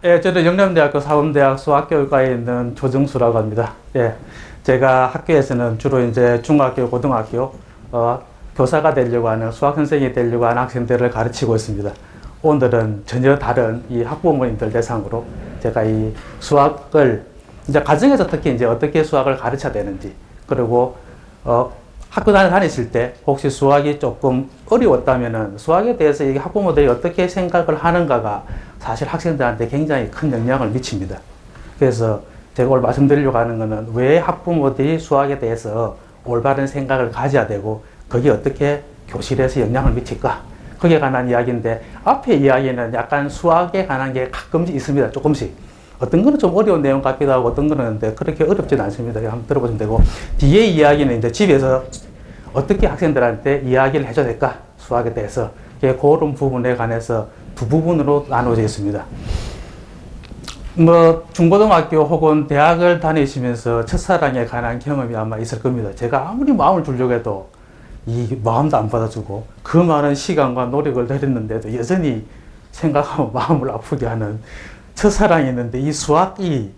예, 저는 영남대학교 사범대학 수학교육과에 있는 조정수라고 합니다. 예, 제가 학교에서는 주로 이제 중학교, 고등학교, 교사가 되려고 하는 수학 선생님이 되려고 하는 학생들을 가르치고 있습니다. 오늘은 전혀 다른 이 학부모님들 대상으로 제가 이 수학을 이제 가정에서 특히 이제 어떻게 수학을 가르쳐야 되는지, 그리고 학교 다니실 때 혹시 수학이 조금 어려웠다면은 수학에 대해서 이 학부모들이 어떻게 생각을 하는가가 사실 학생들한테 굉장히 큰 영향을 미칩니다. 그래서 제가 오늘 말씀드리려고 하는 것은 왜 학부모들이 수학에 대해서 올바른 생각을 가져야 되고 그게 어떻게 교실에서 영향을 미칠까? 그에 관한 이야기인데, 앞에 이야기는 약간 수학에 관한 게 가끔씩 있습니다. 조금씩. 어떤 거는 좀 어려운 내용 같기도 하고 어떤 거는 그렇게 어렵지는 않습니다. 한번 들어보시면 되고, 뒤에 이야기는 이제 집에서 어떻게 학생들한테 이야기를 해줘야 될까? 수학에 대해서. 그런 부분에 관해서 두 부분으로 나눠져 있습니다. 중고등학교 혹은 대학을 다니시면서 첫사랑에 관한 경험이 아마 있을 겁니다. 제가 아무리 마음을 주려고 해도 이 마음도 안 받아주고 그 많은 시간과 노력을 들였는데도 여전히 생각하면 마음을 아프게 하는 첫사랑이 있는데 이 수학이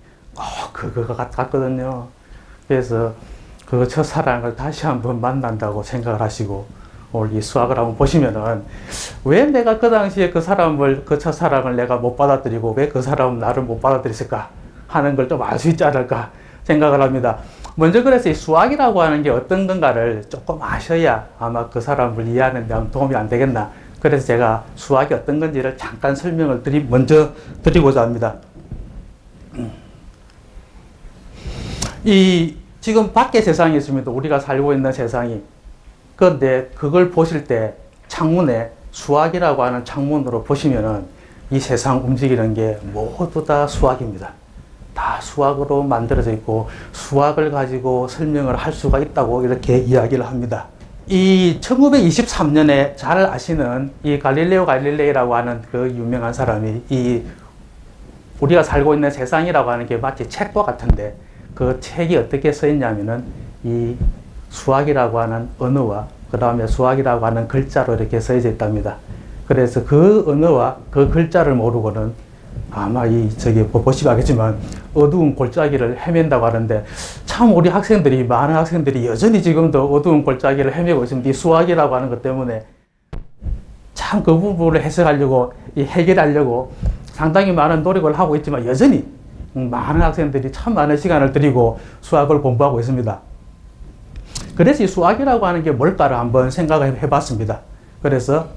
그거 같거든요. 그래서 그 첫사랑을 다시 한번 만난다고 생각을 하시고 오늘 이 수학을 한번 보시면은 왜 내가 그 당시에 그 첫사랑을 내가 못 받아들이고 왜 그 사람은 나를 못 받아들였을까 하는 걸 좀 알 수 있지 않을까 생각을 합니다. 먼저 그래서 이 수학이라고 하는 게 어떤 건가를 조금 아셔야 아마 그 사람을 이해하는 데 도움이 안 되겠나. 그래서 제가 수학이 어떤 건지를 잠깐 설명을 먼저 드리고자 합니다. 지금 밖에 세상이 있습니다. 우리가 살고 있는 세상이. 그런데 그걸 보실 때 창문에 수학이라고 하는 창문으로 보시면은 이 세상 움직이는 게 모두 다 수학입니다. 다 수학으로 만들어져 있고 수학을 가지고 설명을 할 수가 있다고 이렇게 이야기를 합니다. 이 1923년에 잘 아시는 이 갈릴레오 갈릴레이라고 하는 그 유명한 사람이 우리가 살고 있는 세상이라고 하는 게 마치 책과 같은데 그 책이 어떻게 써 있냐면은 이 수학이라고 하는 언어와 그 다음에 수학이라고 하는 글자로 이렇게 써져 있답니다. 그래서 그 언어와 그 글자를 모르고는 아마 보시면 알겠지만 어두운 골짜기를 헤맨다고 하는데 참 우리 많은 학생들이 여전히 지금도 어두운 골짜기를 헤매고 있습니다. 이 수학이라고 하는 것 때문에 참 그 부분을 해석하려고 해결하려고 상당히 많은 노력을 하고 있지만 여전히 많은 학생들이 참 많은 시간을 들이고 수학을 공부하고 있습니다. 그래서 이 수학이라고 하는 게 뭘까를 한번 생각을 해봤습니다. 그래서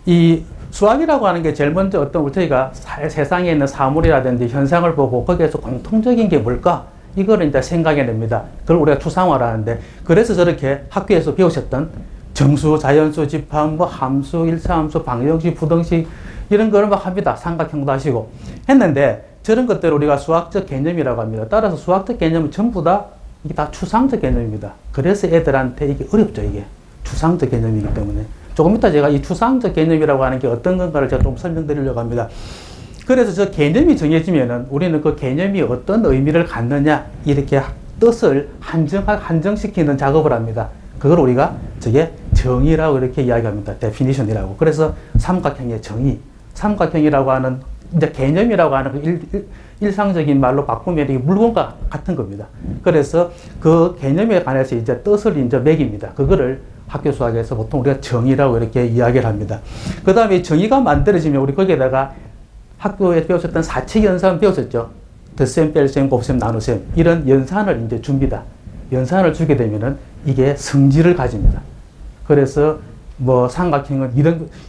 이 수학이라고 하는 게 제일 먼저 저희가 세상에 있는 사물이라든지 현상을 보고 거기에서 공통적인 게 뭘까? 이거를 이제 생각해냅니다. 그걸 우리가 추상화를 하는데, 그래서 저렇게 학교에서 배우셨던 정수, 자연수, 집합, 함수, 일차함수, 방정식, 부등식 이런 거를 막 합니다. 삼각형도 하시고 했는데 저런 것들을 우리가 수학적 개념이라고 합니다. 따라서 수학적 개념은 전부 다 이게 다 추상적 개념입니다. 그래서 애들한테 이게 어렵죠. 이게 추상적 개념이기 때문에. 조금 이따 제가 이 추상적 개념이라고 하는 게 어떤 건가를 제가 좀 설명드리려고 합니다. 그래서 저 개념이 정해지면은 우리는 그 개념이 어떤 의미를 갖느냐 이렇게 뜻을 한정시키는 작업을 합니다. 그걸 우리가 저게 정의라고 이렇게 이야기합니다. definition이라고. 그래서 삼각형의 정의, 삼각형이라고 하는 이제 개념이라고 하는 그 일상적인 말로 바꾸면 이게 물건과 같은 겁니다. 그래서 그 개념에 관해서 이제 뜻을 이제 매깁니다. 그거를 학교 수학에서 보통 우리가 정의라고 이렇게 이야기를 합니다. 그 다음에 정의가 만들어지면 우리 거기에다가 학교에 배우셨던 사칙 연산 배우셨죠? 덧셈, 뺄셈, 곱셈, 나눗셈 이런 연산을 이제 줍니다. 연산을 주게 되면은 이게 성질을 가집니다. 그래서 삼각형은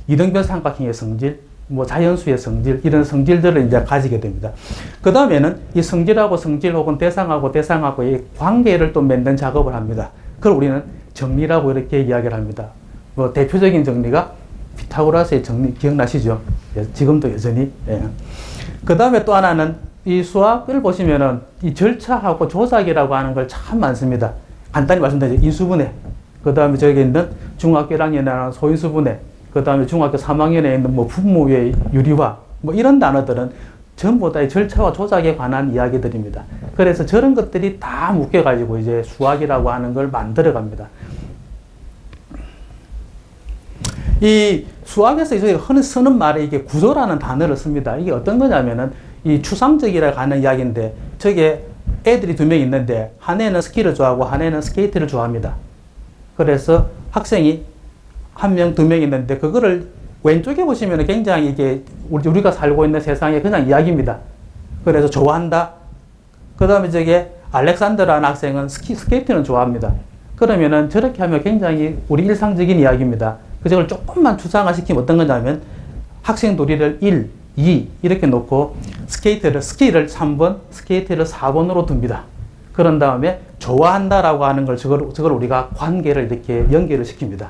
이등변 삼각형의 성질, 자연수의 성질, 이런 성질들을 이제 가지게 됩니다. 그 다음에는 이 성질하고 성질 혹은 대상하고의 관계를 또 맺는 작업을 합니다. 그걸 우리는 정리라고 이렇게 이야기를 합니다. 대표적인 정리가 피타고라스의 정리 기억나시죠? 지금도 여전히. 예. 그 다음에 또 하나는 이 수학을 보시면은 이 절차하고 조작이라고 하는 걸 참 많습니다. 간단히 말씀드리죠. 인수분해. 그 다음에 저기 있는 중학교 1학년에 하는 소인수분해. 그 다음에 중학교 3학년에 있는 분모의 유리화. 이런 단어들은 전부 다 절차와 조작에 관한 이야기들입니다. 그래서 저런 것들이 다 묶여가지고 이제 수학이라고 하는 걸 만들어 갑니다. 이 수학에서 저희가 흔히 쓰는 말에 이게 구조라는 단어를 씁니다. 이게 어떤 거냐면은 이 추상적이라고 하는 이야기인데, 저게 애들이 두 명 있는데 한 애는 스키를 좋아하고 한 애는 스케이트를 좋아합니다. 그래서 학생이 한 명, 두 명 있는데, 그거를 왼쪽에 보시면 굉장히 이게 우리가 살고 있는 세상의 그냥 이야기입니다. 그래서 좋아한다. 그 다음에 저게 알렉산더라는 학생은 스케이트는 좋아합니다. 그러면은 저렇게 하면 굉장히 우리 일상적인 이야기입니다. 그걸 조금만 추상화시키면 어떤 거냐면, 학생 도리를 1, 2 이렇게 놓고 스키를 3번, 스케이트를 4번으로 둡니다. 그런 다음에 좋아한다라고 하는 걸 저걸 우리가 관계를 이렇게 연결을 시킵니다.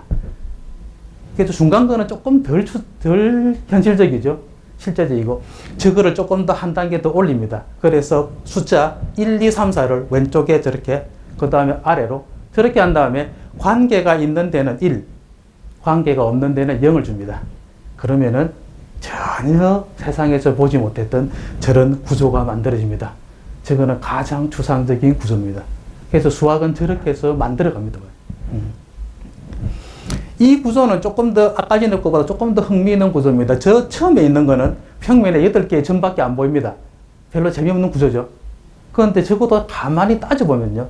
그래서 중간 거는 조금 덜 현실적이죠. 실제적이고. 저거를 조금 더 한 단계 더 올립니다. 그래서 숫자 1, 2, 3, 4를 왼쪽에 저렇게, 그 다음에 아래로 저렇게 한 다음에 관계가 있는 데는 1, 관계가 없는 데는 0을 줍니다. 그러면은 전혀 세상에서 보지 못했던 저런 구조가 만들어집니다. 저거는 가장 추상적인 구조입니다. 그래서 수학은 저렇게 해서 만들어갑니다. 이 구조는 조금 더 아까 전에 거보다 조금 더 흥미있는 구조입니다. 저 처음에 있는 거는 평면에 8개의 점밖에 안 보입니다. 별로 재미없는 구조죠. 그런데 적어도 가만히 따져보면요,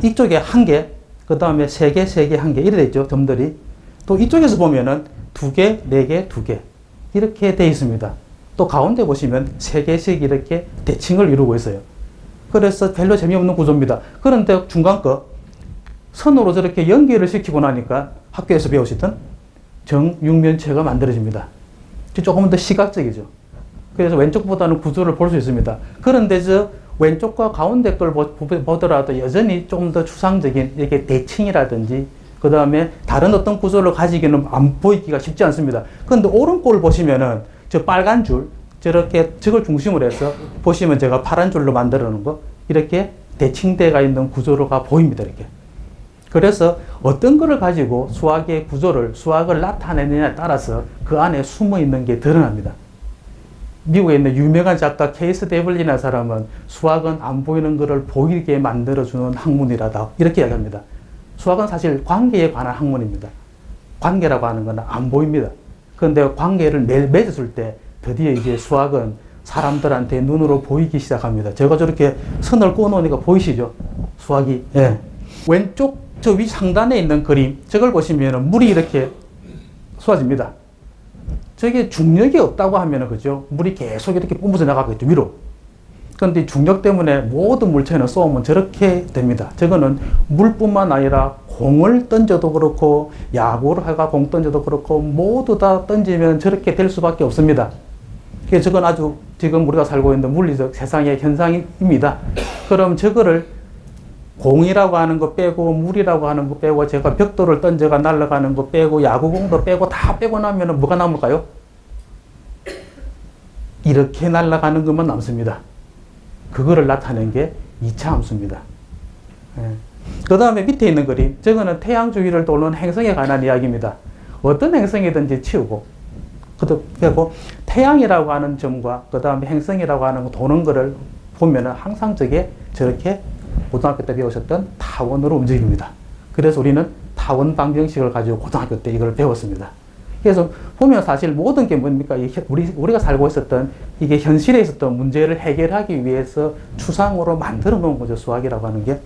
이쪽에 1개, 그 다음에 3개, 3개, 1개 이렇게 돼 있죠. 점들이. 또 이쪽에서 보면은 2개, 4개, 2개 이렇게 돼 있습니다. 또 가운데 보시면 3개씩 이렇게 대칭을 이루고 있어요. 그래서 별로 재미없는 구조입니다. 그런데 중간 거 선으로 저렇게 연결을 시키고 나니까 학교에서 배우시던 정육면체가 만들어집니다. 조금 더 시각적이죠. 그래서 왼쪽보다는 구조를 볼 수 있습니다. 그런데 저 왼쪽과 가운데 걸 보더라도 여전히 조금 더 추상적인 이렇게 대칭이라든지 그 다음에 다른 어떤 구조를 가지기는 안 보이기가 쉽지 않습니다. 그런데 오른꼴 보시면은 저 빨간 줄, 저걸 중심으로 해서 보시면 제가 파란 줄로 만들어 놓은 거, 이렇게 대칭대가 있는 구조가 보입니다. 이렇게. 그래서 어떤 거를 가지고 수학을 나타내느냐에 따라서 그 안에 숨어 있는 게 드러납니다. 미국에 있는 유명한 작가 케이스 데블린이라는 사람은 수학은 안 보이는 것을 보이게 만들어주는 학문이라다, 이렇게 이야기합니다. 수학은 사실 관계에 관한 학문입니다. 관계라고 하는 건 안 보입니다. 그런데 관계를 맺었을 때 드디어 이제 수학은 사람들한테 눈으로 보이기 시작합니다. 제가 저렇게 선을 꺼놓으니까 보이시죠? 수학이. 예. 왼쪽 저 위 상단에 있는 그림, 저걸 보시면 물이 이렇게 쏟아집니다. 저게 중력이 없다고 하면 그죠? 물이 계속 이렇게 뿜어져 나가겠죠, 위로. 그런데 중력 때문에 모든 물체는 쏘면 저렇게 됩니다. 저거는 물뿐만 아니라 공을 던져도 그렇고, 야구를 하가 공 던져도 그렇고, 모두 다 던지면 저렇게 될 수밖에 없습니다. 그래서 저건 아주 지금 우리가 살고 있는 물리적 세상의 현상입니다. 그럼 저거를 공이라고 하는 거 빼고, 물이라고 하는 거 빼고, 제가 벽돌을 던져가 날아가는 거 빼고, 야구공도 빼고, 다 빼고 나면 뭐가 남을까요? 이렇게 날아가는 것만 남습니다. 그거를 나타낸 게 2차 함수입니다. 예. 그 다음에 밑에 있는 그림, 저거는 태양 주위를 도는 행성에 관한 이야기입니다. 어떤 행성이든지 치우고, 그리고 태양이라고 하는 점과 그 다음에 행성이라고 하는 거 도는 거를 보면은 항상 저렇게 고등학교 때 배우셨던 타원으로 움직입니다. 그래서 우리는 타원 방정식을 가지고 고등학교 때 이걸 배웠습니다. 그래서 보면 사실 모든 게 뭡니까? 우리가 살고 있었던 이게 현실에 있었던 문제를 해결하기 위해서 추상으로 만들어 놓은 거죠. 수학이라고 하는 게.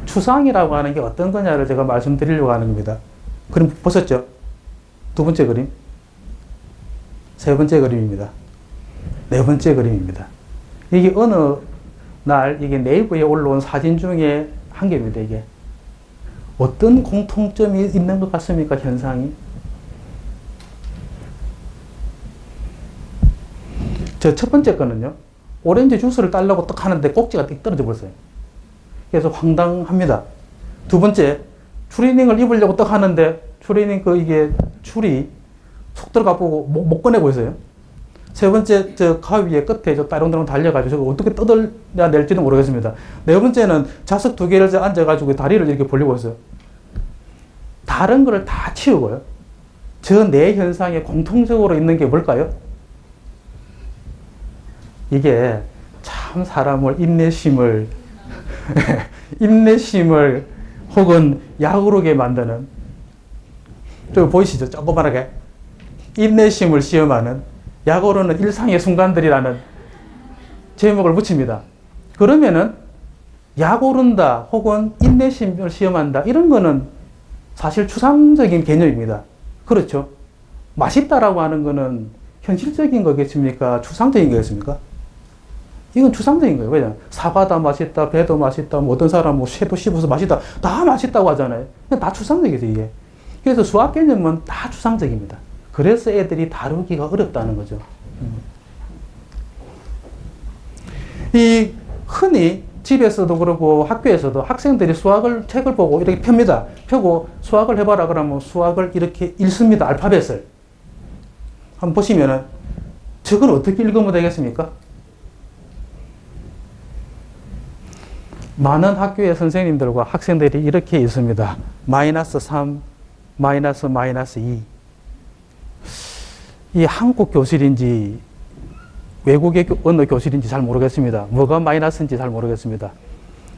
추상이라고 하는 게 어떤 거냐를 제가 말씀드리려고 하는 겁니다. 그림 보셨죠? 두 번째 그림. 세 번째 그림입니다. 네 번째 그림입니다. 이게 어느 날 이게 네이버에 올라온 사진 중에 한 개입니다. 이게 어떤 공통점이 있는 것 같습니까? 현상이. 저 첫 번째 거는요, 오렌지 주스를 따려고 딱 하는데 꼭지가 떨어져 버렸어요. 그래서 황당합니다. 두 번째, 추리닝을 입으려고 딱 하는데 추리닝 이게 줄이 속 들어가 보고 못 꺼내고 있어요. 세 번째, 저 가위의 끝에 저 따롱따롱 달려가지고 저거 어떻게 뜯어야 될지도 모르겠습니다. 네 번째는 좌석 두 개를 앉아가지고 다리를 이렇게 벌리고 있어요. 다른 거를 다 치우고요. 저 네 현상에 공통적으로 있는 게 뭘까요? 이게 참 사람을 인내심을 혹은 약오르게 만드는, 저 보이시죠? 조그만하게 인내심을 시험하는 약 오르는 일상의 순간들이라는 제목을 붙입니다. 그러면은 약 오른다 혹은 인내심을 시험한다 이런 거는 사실 추상적인 개념입니다. 그렇죠? 맛있다라고 하는 거는 현실적인 거겠습니까? 추상적인 거겠습니까? 이건 추상적인 거예요. 왜냐? 사과다 맛있다, 배도 맛있다, 뭐 어떤 사람은 뭐 쇠도 씹어서 맛있다. 다 맛있다고 하잖아요. 다 추상적이죠, 이게. 그래서 수학 개념은 다 추상적입니다. 그래서 애들이 다루기가 어렵다는 거죠. 이 흔히 집에서도 그러고 학교에서도 학생들이 수학을 책을 보고 이렇게 펴니다. 펴고 수학을 해봐라 그러면 수학을 이렇게 읽습니다. 알파벳을. 한번 보시면은 저걸 어떻게 읽으면 되겠습니까? 많은 학교의 선생님들과 학생들이 이렇게 읽습니다. 마이너스 3, 마이너스 2. 이 한국 교실인지 외국의 어느 교실인지 잘 모르겠습니다. 뭐가 마이너스인지 잘 모르겠습니다.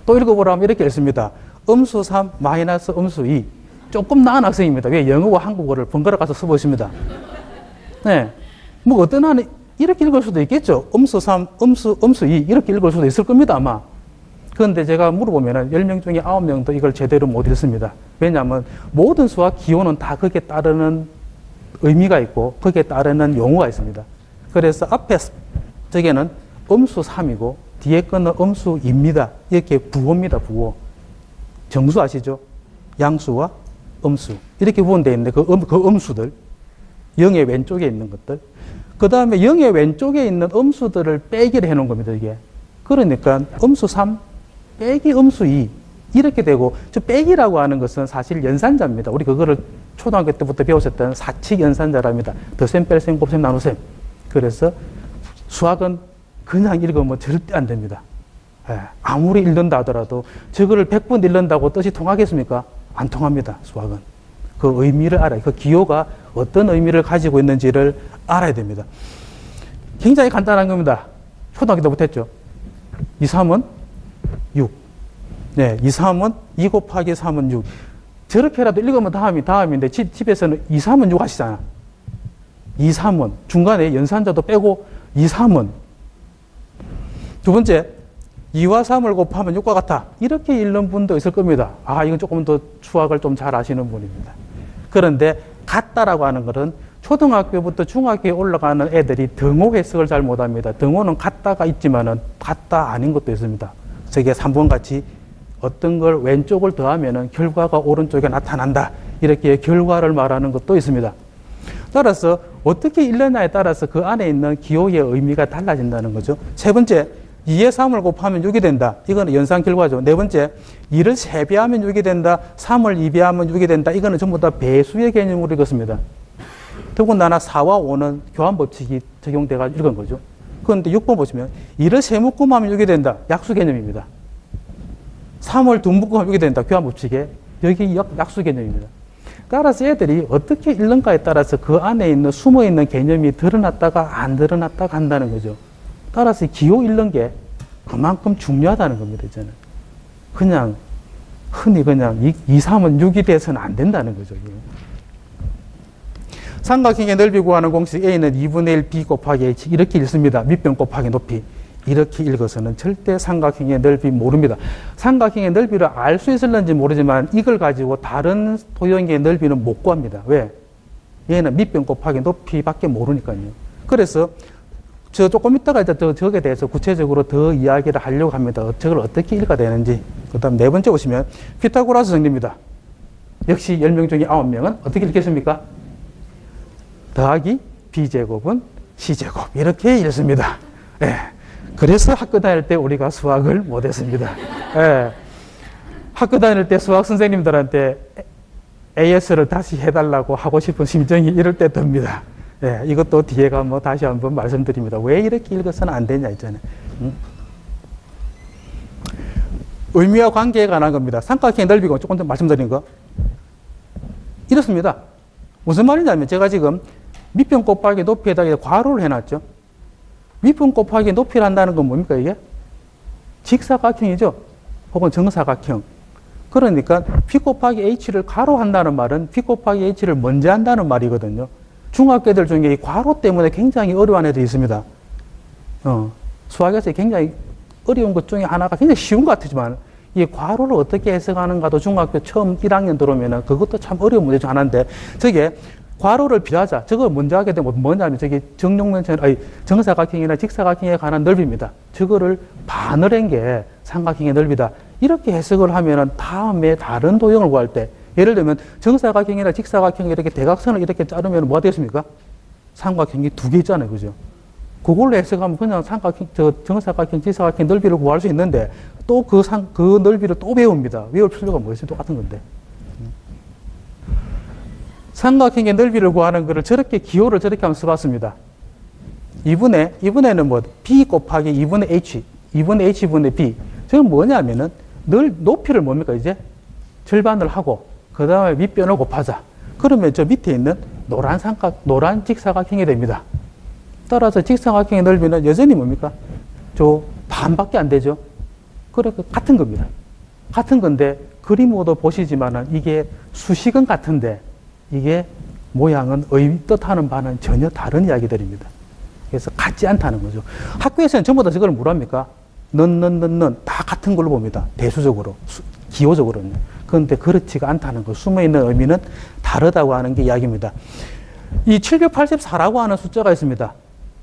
또 읽어보라면 이렇게 읽습니다. 음수 3, 마이너스 음수 2. 조금 나은 학생입니다. 왜 영어와 한국어를 번갈아 가서 써보십니다. 네. 뭐 어떤 한은 이렇게 읽을 수도 있겠죠. 음수 3, 음수 2. 이렇게 읽을 수도 있을 겁니다, 아마. 그런데 제가 물어보면 10명 중에 9명도 이걸 제대로 못 읽습니다. 왜냐하면 모든 수학 기호는 다 거기에 따르는 의미가 있고 거기에 따르는 용어가 있습니다. 그래서 앞에 저게는 음수 3이고 뒤에 거는 음수 2입니다. 이렇게 부호입니다. 부호. 정수 아시죠? 양수와 음수. 이렇게 구분되어 있는데 그 음수들 0의 왼쪽에 있는 것들 그 다음에 0의 왼쪽에 있는 음수들을 빼기를 해놓은 겁니다. 이게. 그러니까 음수 3 빼기 음수 2 이렇게 되고 저 빼기라고 하는 것은 사실 연산자입니다. 우리 그거를 초등학교 때부터 배우셨던 사칙 연산자랍니다. 덧셈, 뺄셈, 곱셈, 나눗셈. 그래서 수학은 그냥 읽으면 절대 안 됩니다. 예, 아무리 읽는다 하더라도 저거를 100번 읽는다고 뜻이 통하겠습니까? 안 통합니다. 수학은. 그 의미를 알아야 그 기호가 어떤 의미를 가지고 있는지를 알아야 됩니다. 굉장히 간단한 겁니다. 초등학교 때부터 했죠. 2, 3은 6. 네, 2, 3은 2 곱하기 3은 6. 저렇게라도 읽으면 다음인데 집에서는 2, 3은 6 하시잖아. 2, 3은 중간에 연산자도 빼고 2, 3은 두 번째 2와 3을 곱하면 6과 같아. 이렇게 읽는 분도 있을 겁니다. 아, 이건 조금 더 수학을 좀 잘 아시는 분입니다. 그런데 같다라고 하는 것은 초등학교부터 중학교에 올라가는 애들이 등호 해석을 잘 못합니다. 등호는 같다가 있지만은 같다 아닌 것도 있습니다. 저게 3번 같이 어떤 걸 왼쪽을 더하면은 결과가 오른쪽에 나타난다. 이렇게 결과를 말하는 것도 있습니다. 따라서 어떻게 읽느냐에 따라서 그 안에 있는 기호의 의미가 달라진다는 거죠. 세 번째, 2에 3을 곱하면 6이 된다. 이거는 연산 결과죠. 네 번째, 2를 3배하면 6이 된다. 3을 2배하면 6이 된다. 이거는 전부 다 배수의 개념으로 읽었습니다. 더군다나 4와 5는 교환법칙이 적용돼가지고 읽은 거죠. 그런데 6번 보시면 2를 3묶음하면 6이 된다. 약수 개념입니다. 3을 2묶음하면 6이 된다. 교환법칙에 여기 약수 개념입니다. 따라서 애들이 어떻게 읽는가에 따라서 그 안에 있는 숨어있는 개념이 드러났다가 안 드러났다가 한다는 거죠. 따라서 기호 읽는 게 그만큼 중요하다는 겁니다. 이제는. 그냥 흔히 그냥 2, 3은 6이 돼서는 안 된다는 거죠. 삼각형의 넓이 구하는 공식 A는 2분의 1 B 곱하기 H 이렇게 읽습니다. 밑변 곱하기 높이. 이렇게 읽어서는 절대 삼각형의 넓이 모릅니다. 삼각형의 넓이를 알 수 있을는지 모르지만 이걸 가지고 다른 도형의 넓이는 못 구합니다. 왜? 얘는 밑변 곱하기 높이밖에 모르니까요. 그래서 저 조금 이따가 이제 저에 대해서 구체적으로 더 이야기를 하려고 합니다. 저걸 어떻게 읽어야 되는지. 그 다음 네 번째 보시면 피타고라스 정리입니다. 역시 10명 중에 9명은 어떻게 읽겠습니까? 더하기 B제곱은 C제곱. 이렇게 읽습니다. 예. 그래서 학교 다닐 때 우리가 수학을 못했습니다. 예. 학교 다닐 때 수학 선생님들한테 AS를 다시 해달라고 하고 싶은 심정이 이럴 때 듭니다. 예. 이것도 뒤에가 뭐 다시 한번 말씀드립니다. 왜 이렇게 읽어서는 안 되냐 있잖아요. 의미와 관계에 관한 겁니다. 삼각형의 넓이가 조금 더 말씀드린 거. 이렇습니다. 무슨 말이냐면 제가 지금 밑변 곱하기 높이에다가 괄호를 해놨죠. 밑변 곱하기 높이를 한다는 건 뭡니까 이게? 직사각형이죠. 혹은 정사각형. 그러니까 P 곱하기 H를 가로한다는 말은 P 곱하기 H를 먼저 한다는 말이거든요. 중학교 애들 중에 이 괄호 때문에 굉장히 어려워하는 애들이 있습니다. 수학에서 굉장히 어려운 것 중에 하나가 굉장히 쉬운 것 같지만 이 괄호를 어떻게 해석하는가도 중학교 처음 1학년 들어오면은 그것도 참 어려운 문제 중 하나인데 저게 괄호를 비하자. 저거 먼저 하게 되면 뭐냐면 저기 정사각형이나 직사각형에 관한 넓이입니다. 저거를 반을 한 게 삼각형의 넓이다. 이렇게 해석을 하면은 다음에 다른 도형을 구할 때 예를 들면 정사각형이나 직사각형이 이렇게 대각선을 이렇게 자르면 뭐가 되겠습니까? 삼각형이 두 개 있잖아요. 그죠? 그걸로 해석하면 그냥 정사각형, 직사각형 넓이를 구할 수 있는데 또 그 넓이를 또 배웁니다. 외울 필요가 뭐 있어요? 똑같은 건데. 삼각형의 넓이를 구하는 거를 저렇게 기호를 저렇게 한번 써봤습니다. 이분에는 뭐 b 곱하기 2분의 h, 2분의 h분의 b. 저건 뭐냐면은 높이를 뭡니까 이제? 절반을 하고 그 다음에 밑변을 곱하자. 그러면 저 밑에 있는 노란 직사각형이 됩니다. 따라서 직사각형의 넓이는 여전히 뭡니까? 저 반밖에 안 되죠. 그래 같은 겁니다. 같은 건데 그림으로도 보시지만은 이게 수식은 같은데 이게 모양은 뜻하는 바는 전혀 다른 이야기들입니다. 그래서 같지 않다는 거죠. 학교에서는 전부 다 저걸 뭐랍니까? 다 같은 걸로 봅니다. 대수적으로, 기호적으로는. 그런데 그렇지가 않다는 거. 숨어있는 의미는 다르다고 하는 게 이야기입니다. 이 784라고 하는 숫자가 있습니다.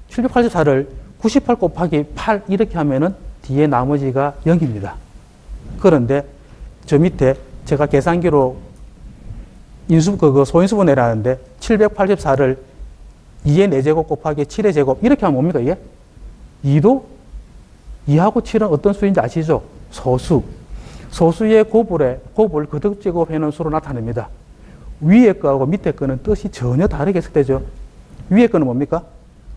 784를 98 곱하기 8 이렇게 하면은 뒤에 나머지가 0입니다. 그런데 저 밑에 제가 계산기로 소인수분 내라는데 784를 2의 4제곱 곱하기 7의 제곱 이렇게 하면 뭡니까 이게? 2하고 7은 어떤 수인지 아시죠? 소수. 소수의 곱을 거듭제곱해놓은 수로 나타냅니다. 위에 거하고 밑에 거는 뜻이 전혀 다르게 해석되죠. 위에 거는 뭡니까?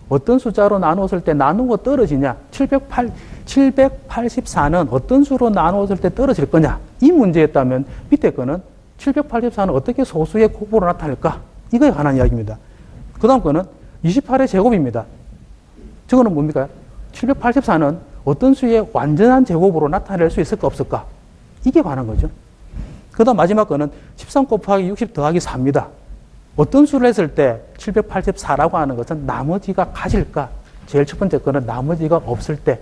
어떤 숫자로 나누었을 때 나누고 떨어지냐? 784는 어떤 수로 나누었을 때 떨어질 거냐? 이 문제였다면 밑에 거는 784는 어떻게 소수의 곱으로 나타낼까? 이거에 관한 이야기입니다. 그 다음 거는 28의 제곱입니다. 저거는 뭡니까? 784는 어떤 수의 완전한 제곱으로 나타낼 수 있을까 없을까? 이게 관한 거죠. 그 다음 마지막 거는 13 곱하기 60 더하기 4입니다. 어떤 수를 했을 때 784라고 하는 것은 나머지가 가질까? 제일 첫 번째 거는 나머지가 없을 때.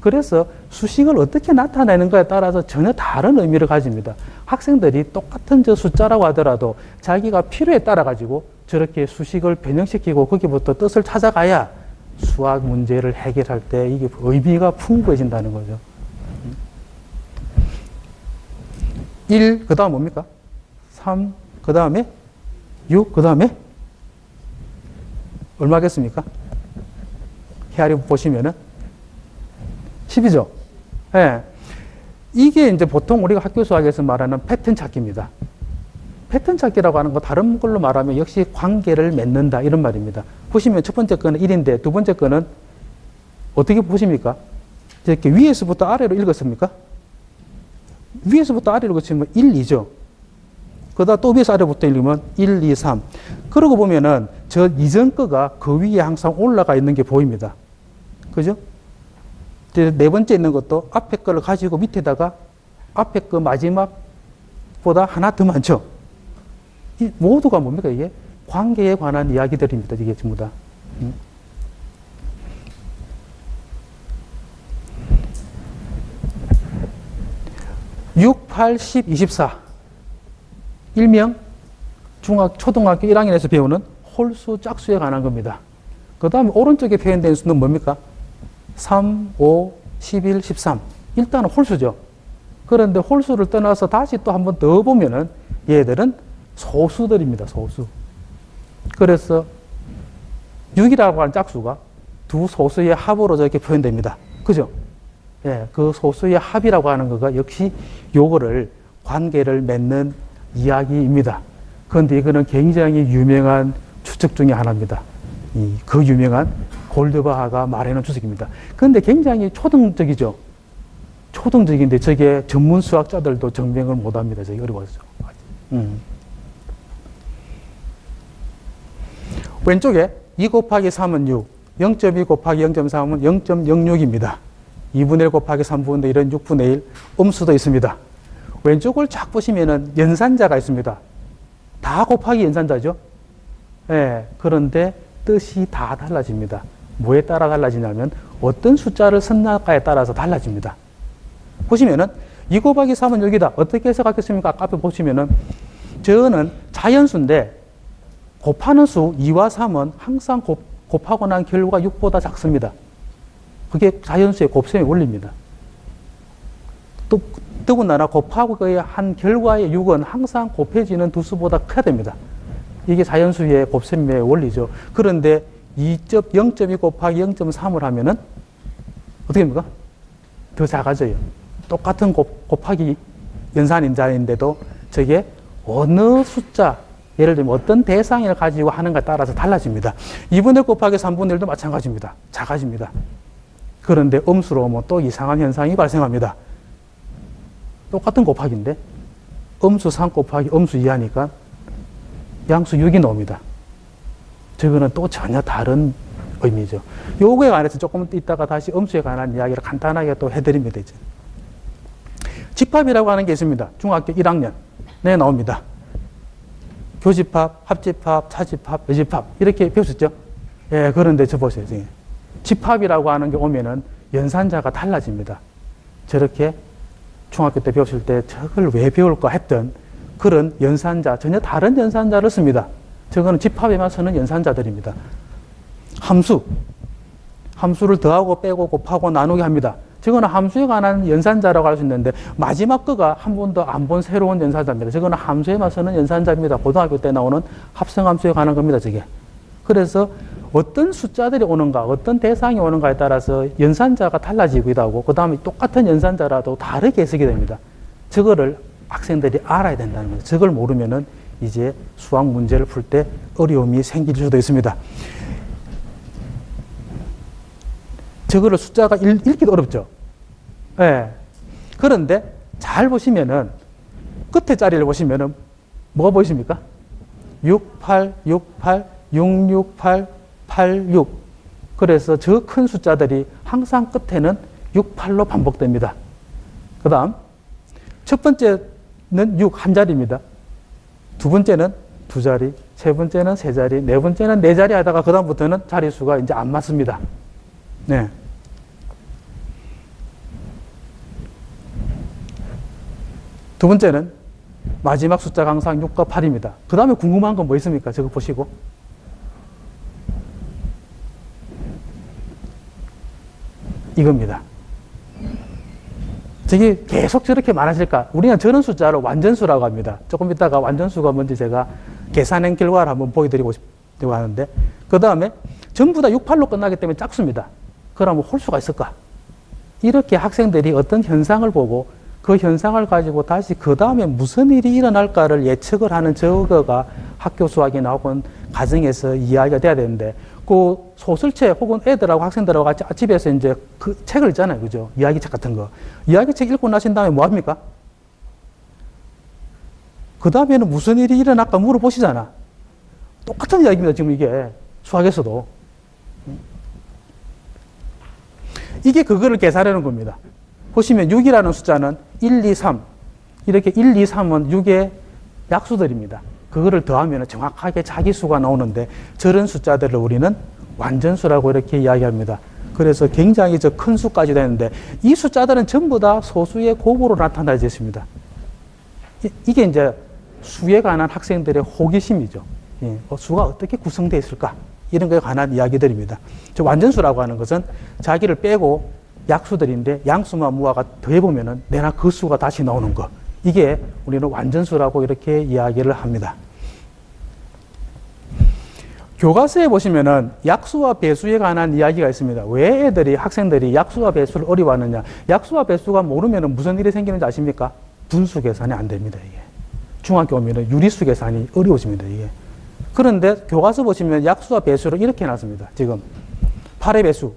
그래서 수식을 어떻게 나타내는가에 따라서 전혀 다른 의미를 가집니다. 학생들이 똑같은 저 숫자라고 하더라도 자기가 필요에 따라 가지고 저렇게 수식을 변형시키고 거기부터 뜻을 찾아가야 수학 문제를 해결할 때 이게 의미가 풍부해진다는 거죠. 1, 그 다음 뭡니까? 3, 그 다음에 6, 그 다음에 얼마겠습니까? 헤아려 보시면은 10이죠. 예. 이게 이제 보통 우리가 학교 수학에서 말하는 패턴 찾기입니다. 패턴 찾기라고 하는 거 다른 걸로 말하면 역시 관계를 맺는다 이런 말입니다. 보시면 첫 번째 거는 1인데 두 번째 거는 어떻게 보십니까? 이렇게 위에서부터 아래로 읽었습니까? 위에서부터 아래로 읽으면 1, 2죠. 그러다 또 위에서 아래부터 읽으면 1, 2, 3. 그러고 보면은 저 이전 거가 그 위에 항상 올라가 있는 게 보입니다. 그죠? 네 번째 있는 것도 앞에 거를 가지고 밑에다가 앞에 거 마지막보다 하나 더 많죠. 이 모두가 뭡니까 이게? 관계에 관한 이야기들입니다. 이게 전부 다. 6, 8, 10, 24. 일명 초등학교 1학년에서 배우는 홀수, 짝수에 관한 겁니다. 그 다음에 오른쪽에 표현된 수는 뭡니까? 3, 5, 11, 13. 일단은 홀수죠. 그런데 홀수를 떠나서 다시 또 한 번 더 보면은 얘들은 소수들입니다. 소수. 그래서 6이라고 하는 짝수가 두 소수의 합으로 저렇게 표현됩니다. 그죠? 예, 그 소수의 합이라고 하는 거가 역시 요거를 관계를 맺는 이야기입니다. 그런데 이거는 굉장히 유명한 추측 중에 하나입니다. 그 유명한 골드바하가 말해놓은 추측입니다. 그런데 굉장히 초등적이죠. 초등적인데 저게 전문 수학자들도 증명을 못합니다. 저게 어려워서. 왼쪽에 2 곱하기 3은 6, 0.2 곱하기 0.3은 0.06입니다. 2분의 1 곱하기 3분의 1은 6분의 1, 음수도 있습니다. 왼쪽을 쫙 보시면은 연산자가 있습니다. 다 곱하기 연산자죠. 예, 그런데 뜻이 다 달라집니다. 뭐에 따라 달라지냐면 어떤 숫자를 썼나에 따라서 달라집니다. 보시면은 2 곱하기 3은 여기다. 어떻게 해석하겠습니까? 아까 앞에 보시면은 저는 자연수인데 곱하는 수 2와 3은 항상 곱하고 난 결과가 6보다 작습니다. 그게 자연수의 곱셈의 원리입니다. 또 더군다나 곱하고 한 결과의 6은 항상 곱해지는 두 수보다 커야 됩니다. 이게 자연수의 곱셈의 원리죠. 그런데 0.2 곱하기 0.3을 하면은 어떻게 됩니까? 더 작아져요. 똑같은 곱하기 연산인자인데도 저게 어느 숫자, 예를 들면 어떤 대상을 가지고 하는가에 따라서 달라집니다. 2분의 1 곱하기 3분의 1도 마찬가지입니다. 작아집니다. 그런데 음수로 오면 또 이상한 현상이 발생합니다. 똑같은 곱하기인데 음수 3 곱하기 음수 2 하니까 양수 6이 나옵니다. 저거는 또 전혀 다른 의미죠. 요거에 관해서 조금 이따가 다시 음수에 관한 이야기를 간단하게 또 해드립니다. 이제. 집합이라고 하는 게 있습니다. 중학교 1학년에 나옵니다. 교집합, 합집합, 차집합, 여집합 이렇게 배웠었죠. 예, 그런데 저 보세요. 집합이라고 하는 게 오면은 연산자가 달라집니다. 저렇게 중학교 때 배웠을 때 저걸 왜 배울까 했던 그런 연산자, 전혀 다른 연산자를 씁니다. 저거는 집합에만 쓰는 연산자들입니다. 함수를 더하고 빼고 곱하고 나누게 합니다. 저거는 함수에 관한 연산자라고 할 수 있는데 마지막 거가 한 번도 안 본 새로운 연산자입니다. 저거는 함수에만 쓰는 연산자입니다. 고등학교 때 나오는 합성함수에 관한 겁니다. 저게. 그래서 어떤 숫자들이 오는가, 어떤 대상이 오는가에 따라서 연산자가 달라지기도 하고 그 다음에 똑같은 연산자라도 다르게 해석이 됩니다. 저거를 학생들이 알아야 된다는 거죠. 저걸 모르면은 이제 수학 문제를 풀 때 어려움이 생길 수도 있습니다. 저거를 숫자가 읽기도 어렵죠. 예. 그런데 잘 보시면은 끝에 자리를 보시면은 뭐가 보이십니까? 68, 68, 668, 86. 그래서 저 큰 숫자들이 항상 끝에는 68로 반복됩니다. 그 다음 첫 번째는 6 한 자리입니다. 두 번째는 두 자리, 세 번째는 세 자리, 네 번째는 네 자리 하다가 그 다음부터는 자릿수가 이제 안 맞습니다. 네. 두 번째는 마지막 숫자가 항상 6과 8입니다. 그 다음에 궁금한 건 뭐 있습니까? 저거 보시고. 이겁니다. 저게 계속 저렇게 많아질까? 우리는 저런 숫자를 완전수라고 합니다. 조금 이따가 완전수가 뭔지 제가 계산한 결과를 한번 보여드리고 싶다고 하는데, 그 다음에 전부 다 68로 끝나기 때문에 작습니다. 그러면 홀수가 있을까? 이렇게 학생들이 어떤 현상을 보고 그 현상을 가지고 다시 그 다음에 무슨 일이 일어날까를 예측을 하는 저거가 학교 수학이나 혹은 가정에서 이야기가 돼야 되는데, 그 소설책 혹은 애들하고 학생들하고 같이 집에서 이제 그 책을 읽잖아요. 그죠? 이야기책 같은 거. 이야기책 읽고 나신 다음에 뭐 합니까? 그 다음에는 무슨 일이 일어날까 물어보시잖아. 똑같은 이야기입니다. 지금 이게 수학에서도. 이게 그거를 계산하는 겁니다. 보시면 6이라는 숫자는 1, 2, 3. 이렇게 1, 2, 3은 6의 약수들입니다. 그거를 더하면 정확하게 자기수가 나오는데 저런 숫자들을 우리는 완전수라고 이렇게 이야기합니다. 그래서 굉장히 저 큰 수까지 되는데 이 숫자들은 전부 다 소수의 곱으로 나타나져 있습니다. 이게 이제 수에 관한 학생들의 호기심이죠. 예, 수가 어떻게 구성되어 있을까? 이런 거에 관한 이야기들입니다. 저 완전수라고 하는 것은 자기를 빼고 약수들인데 양수만 무화가 더해보면은 내나 그 수가 다시 나오는 거. 이게 우리는 완전수라고 이렇게 이야기를 합니다. 교과서에 보시면은 약수와 배수에 관한 이야기가 있습니다. 왜 학생들이 약수와 배수를 어려워하느냐. 약수와 배수가 모르면은 무슨 일이 생기는지 아십니까? 분수 계산이 안 됩니다, 이게. 중학교 오면은 유리수 계산이 어려워집니다, 이게. 그런데 교과서 보시면 약수와 배수를 이렇게 해놨습니다. 지금 8의 배수,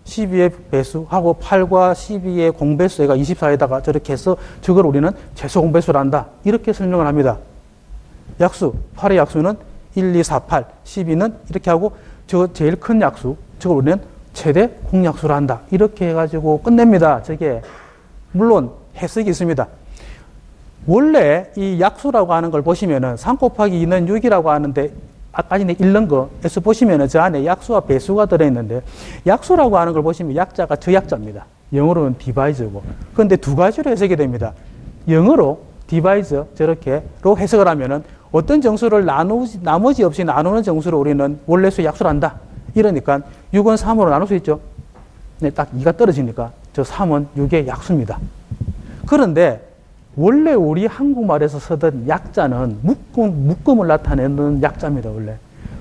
12의 배수하고 8과 12의 공배수가 24에다가 저렇게 해서 저걸 우리는 최소 공배수를 한다. 이렇게 설명을 합니다. 약수, 8의 약수는 1, 2, 4, 8, 12는 이렇게 하고 저 제일 큰 약수, 저걸 우리는 최대 공약수를 한다. 이렇게 해가지고 끝냅니다. 저게 물론 해석이 있습니다. 원래 이 약수라고 하는 걸 보시면은 3 곱하기 2는 6이라고 하는데 아까 전에 읽는 거에서 보시면은 저 안에 약수와 배수가 들어있는데 약수라고 하는 걸 보시면 약자가 저약자입니다. 영어로는 디바이저고. 그런데 두 가지로 해석이 됩니다. 영어로 디바이저 저렇게로 해석을 하면은 어떤 정수를 나머지 없이 나누는 정수를 우리는 원래수 약수를 한다. 이러니까 6은 3으로 나눌 수 있죠. 네, 딱 2가 떨어지니까 저 3은 6의 약수입니다. 그런데 원래 우리 한국말에서 쓰던 약자는 묶음을 나타내는 약자입니다, 원래.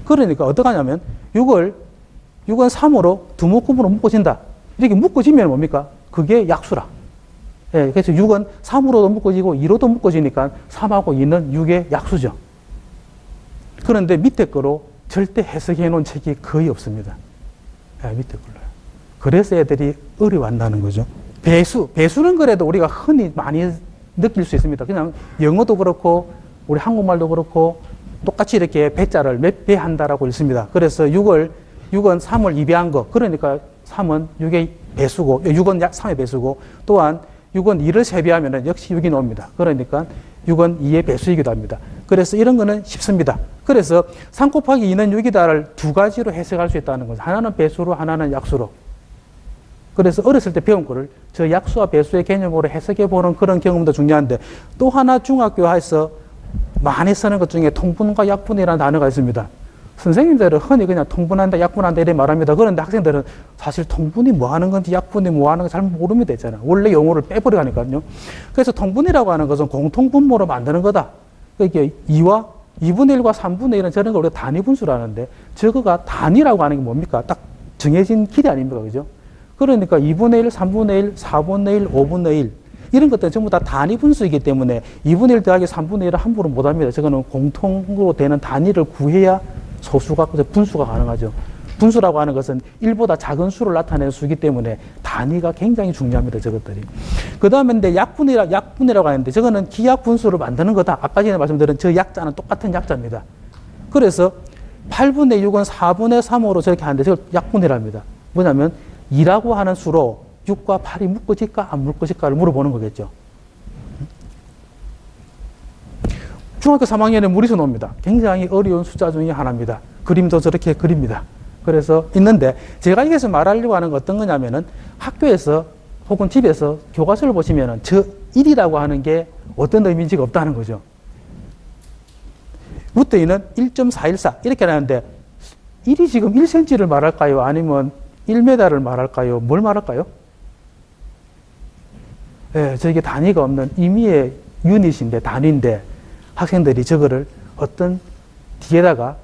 그러니까 어떻게 하냐면 6은 3으로 두 묶음으로 묶어진다. 이렇게 묶어지면 뭡니까? 그게 약수라. 예, 그래서 6은 3으로도 묶어지고 2로도 묶어지니까 3하고 2는 6의 약수죠. 그런데 밑에 거로 절대 해석해 놓은 책이 거의 없습니다. 예, 밑에 걸로요. 그래서 애들이 어려워한다는 거죠. 배수는 그래도 우리가 흔히 많이 느낄 수 있습니다. 그냥 영어도 그렇고 우리 한국말도 그렇고 똑같이 이렇게 배자를 몇 배 한다라고 읽습니다. 그래서 6은 3을 2배한 거. 그러니까 3은 6의 배수고 6은 3의 배수고 또한 6은 2를 3배하면 역시 6이 나옵니다. 그러니까 6은 2의 배수이기도 합니다. 그래서 이런 거는 쉽습니다. 그래서 3 곱하기 2는 6이다를 두 가지로 해석할 수 있다는 거죠. 하나는 배수로 하나는 약수로. 그래서 어렸을 때 배운 거를 저 약수와 배수의 개념으로 해석해보는 그런 경험도 중요한데 또 하나 중학교에서 많이 쓰는 것 중에 통분과 약분이라는 단어가 있습니다. 선생님들은 흔히 그냥 통분한다, 약분한다 이렇게 말합니다. 그런데 학생들은 사실 통분이 뭐 하는 건지 약분이 뭐 하는 건지 잘 모릅니다. 있잖아요. 원래 용어를 빼버려 가니까요. 그래서 통분이라고 하는 것은 공통분모로 만드는 거다. 그러니까 2분의 1과 3분의 1은 저런 걸 우리가 단위분수를 하는데 저거가 단위라고 하는 게 뭡니까? 딱 정해진 길이 아닙니까? 그죠? 그러니까 2분의 1, 3분의 1, 4분의 1, 5분의 1 이런 것들은 전부 다 단위 분수이기 때문에 2분의 1 더하기 3분의 1을 함부로 못합니다. 저거는 공통으로 되는 단위를 구해야 소수가, 분수가 가능하죠. 분수라고 하는 것은 1보다 작은 수를 나타내는 수이기 때문에 단위가 굉장히 중요합니다. 저것들이. 그 다음에 근데 약분이라고 하는데 저거는 기약 분수를 만드는 거다. 아까 전에 말씀드린 저 약자는 똑같은 약자입니다. 그래서 8분의 6은 4분의 3으로 저렇게 하는데 저걸 약분이랍니다. 뭐냐면 2라고 하는 수로 6과 8이 묶어질까 안 묶어질까를 물어보는 거겠죠. 중학교 3학년에 무리수 나옵니다. 굉장히 어려운 숫자 중에 하나입니다. 그림도 저렇게 그립니다. 그래서 있는데 제가 여기서 말하려고 하는 건 어떤 거냐면은 학교에서 혹은 집에서 교과서를 보시면은 저 1이라고 하는 게 어떤 의미인지가 없다는 거죠. 루트 2는 1.414 이렇게 하는데 1이 지금 1cm를 말할까요? 아니면 1m를 말할까요? 뭘 말할까요? 예, 저게 단위가 없는 임의의 유닛인데 단위인데 학생들이 저거를 어떤 뒤에다가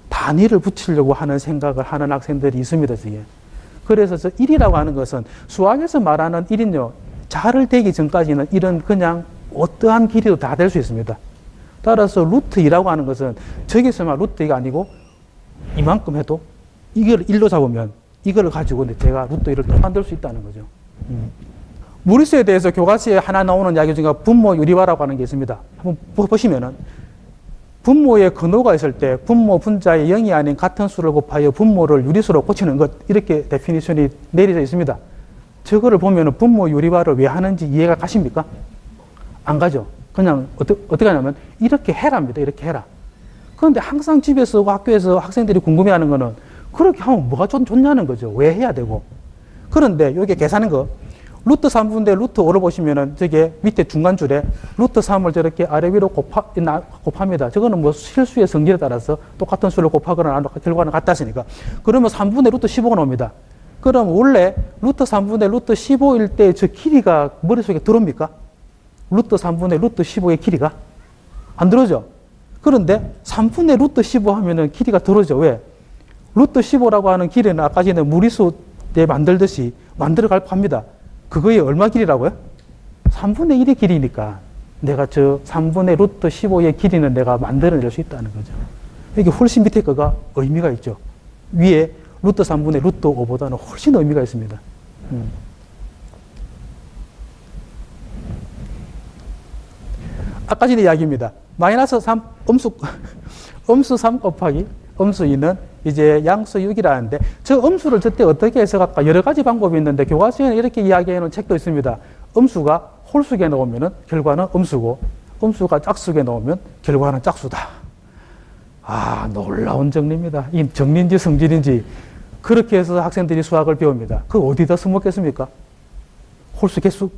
단위를 붙이려고 하는 생각을 하는 학생들이 있습니다. 저게. 그래서 저 1이라고 하는 것은 수학에서 말하는 1은요. 자를 되기 전까지는 1은 그냥 어떠한 길이도 다 될 수 있습니다. 따라서 루트 2라고 하는 것은 저기서만 루트 2가 아니고 이만큼 해도 이걸 1로 잡으면 이걸 가지고 제가 루트 2를 또 만들 수 있다는 거죠. 무리수에 대해서 교과서에 하나 나오는 이야기 중에 분모 유리화라고 하는 게 있습니다. 한번 보시면은 분모의 근호가 있을 때 분모 분자의 0이 아닌 같은 수를 곱하여 분모를 유리수로 고치는 것 이렇게 데피니션이 내려져 있습니다. 저거를 보면은 분모 유리화를 왜 하는지 이해가 가십니까? 안 가죠. 그냥 어떻게 하냐면 이렇게 해랍니다. 이렇게 해라. 그런데 항상 집에서 학교에서 학생들이 궁금해하는 거는 그렇게 하면 뭐가 좋냐는 거죠. 왜 해야 되고. 그런데 여기 계산한 거 루트 3분의 루트 5를 보시면은 저게 밑에 중간줄에 루트 3을 저렇게 아래 위로 곱합니다. 저거는 뭐 실수의 성질에 따라서 똑같은 수를 곱하거나 결과는 같았으니까. 그러면 3분의 루트 15가 나옵니다. 그럼 원래 루트 3분의 루트 15일 때 저 길이가 머릿속에 들어옵니까? 루트 3분의 루트 15의 길이가? 안 들어오죠? 그런데 3분의 루트 15 하면은 길이가 들어오죠. 왜? 루트 15라고 하는 길이는 아까 전에 무리수 때 만들듯이 만들어갈 합니다. 그거의 얼마 길이라고요? 3분의 1의 길이니까 내가 저 3분의 루트 15의 길이는 내가 만들어낼 수 있다는 거죠. 이게 훨씬 밑에 거가 의미가 있죠. 위에 루트 3분의 루트 5보다는 훨씬 의미가 있습니다. 아까 전에 이야기입니다. 마이너스 3, 음수 3 곱하기 음수 2는 이제 양수 6이라는데 저 음수를 저때 어떻게 해석할까 여러 가지 방법이 있는데 교과서에는 이렇게 이야기해 놓은 책도 있습니다. 음수가 홀수에 나오면 결과는 음수고 음수가 짝수에 나오면 결과는 짝수다. 아, 놀라운 정리입니다. 이 정리인지 성질인지 그렇게 해서 학생들이 수학을 배웁니다. 그 어디다 써먹겠습니까? 홀수 개수,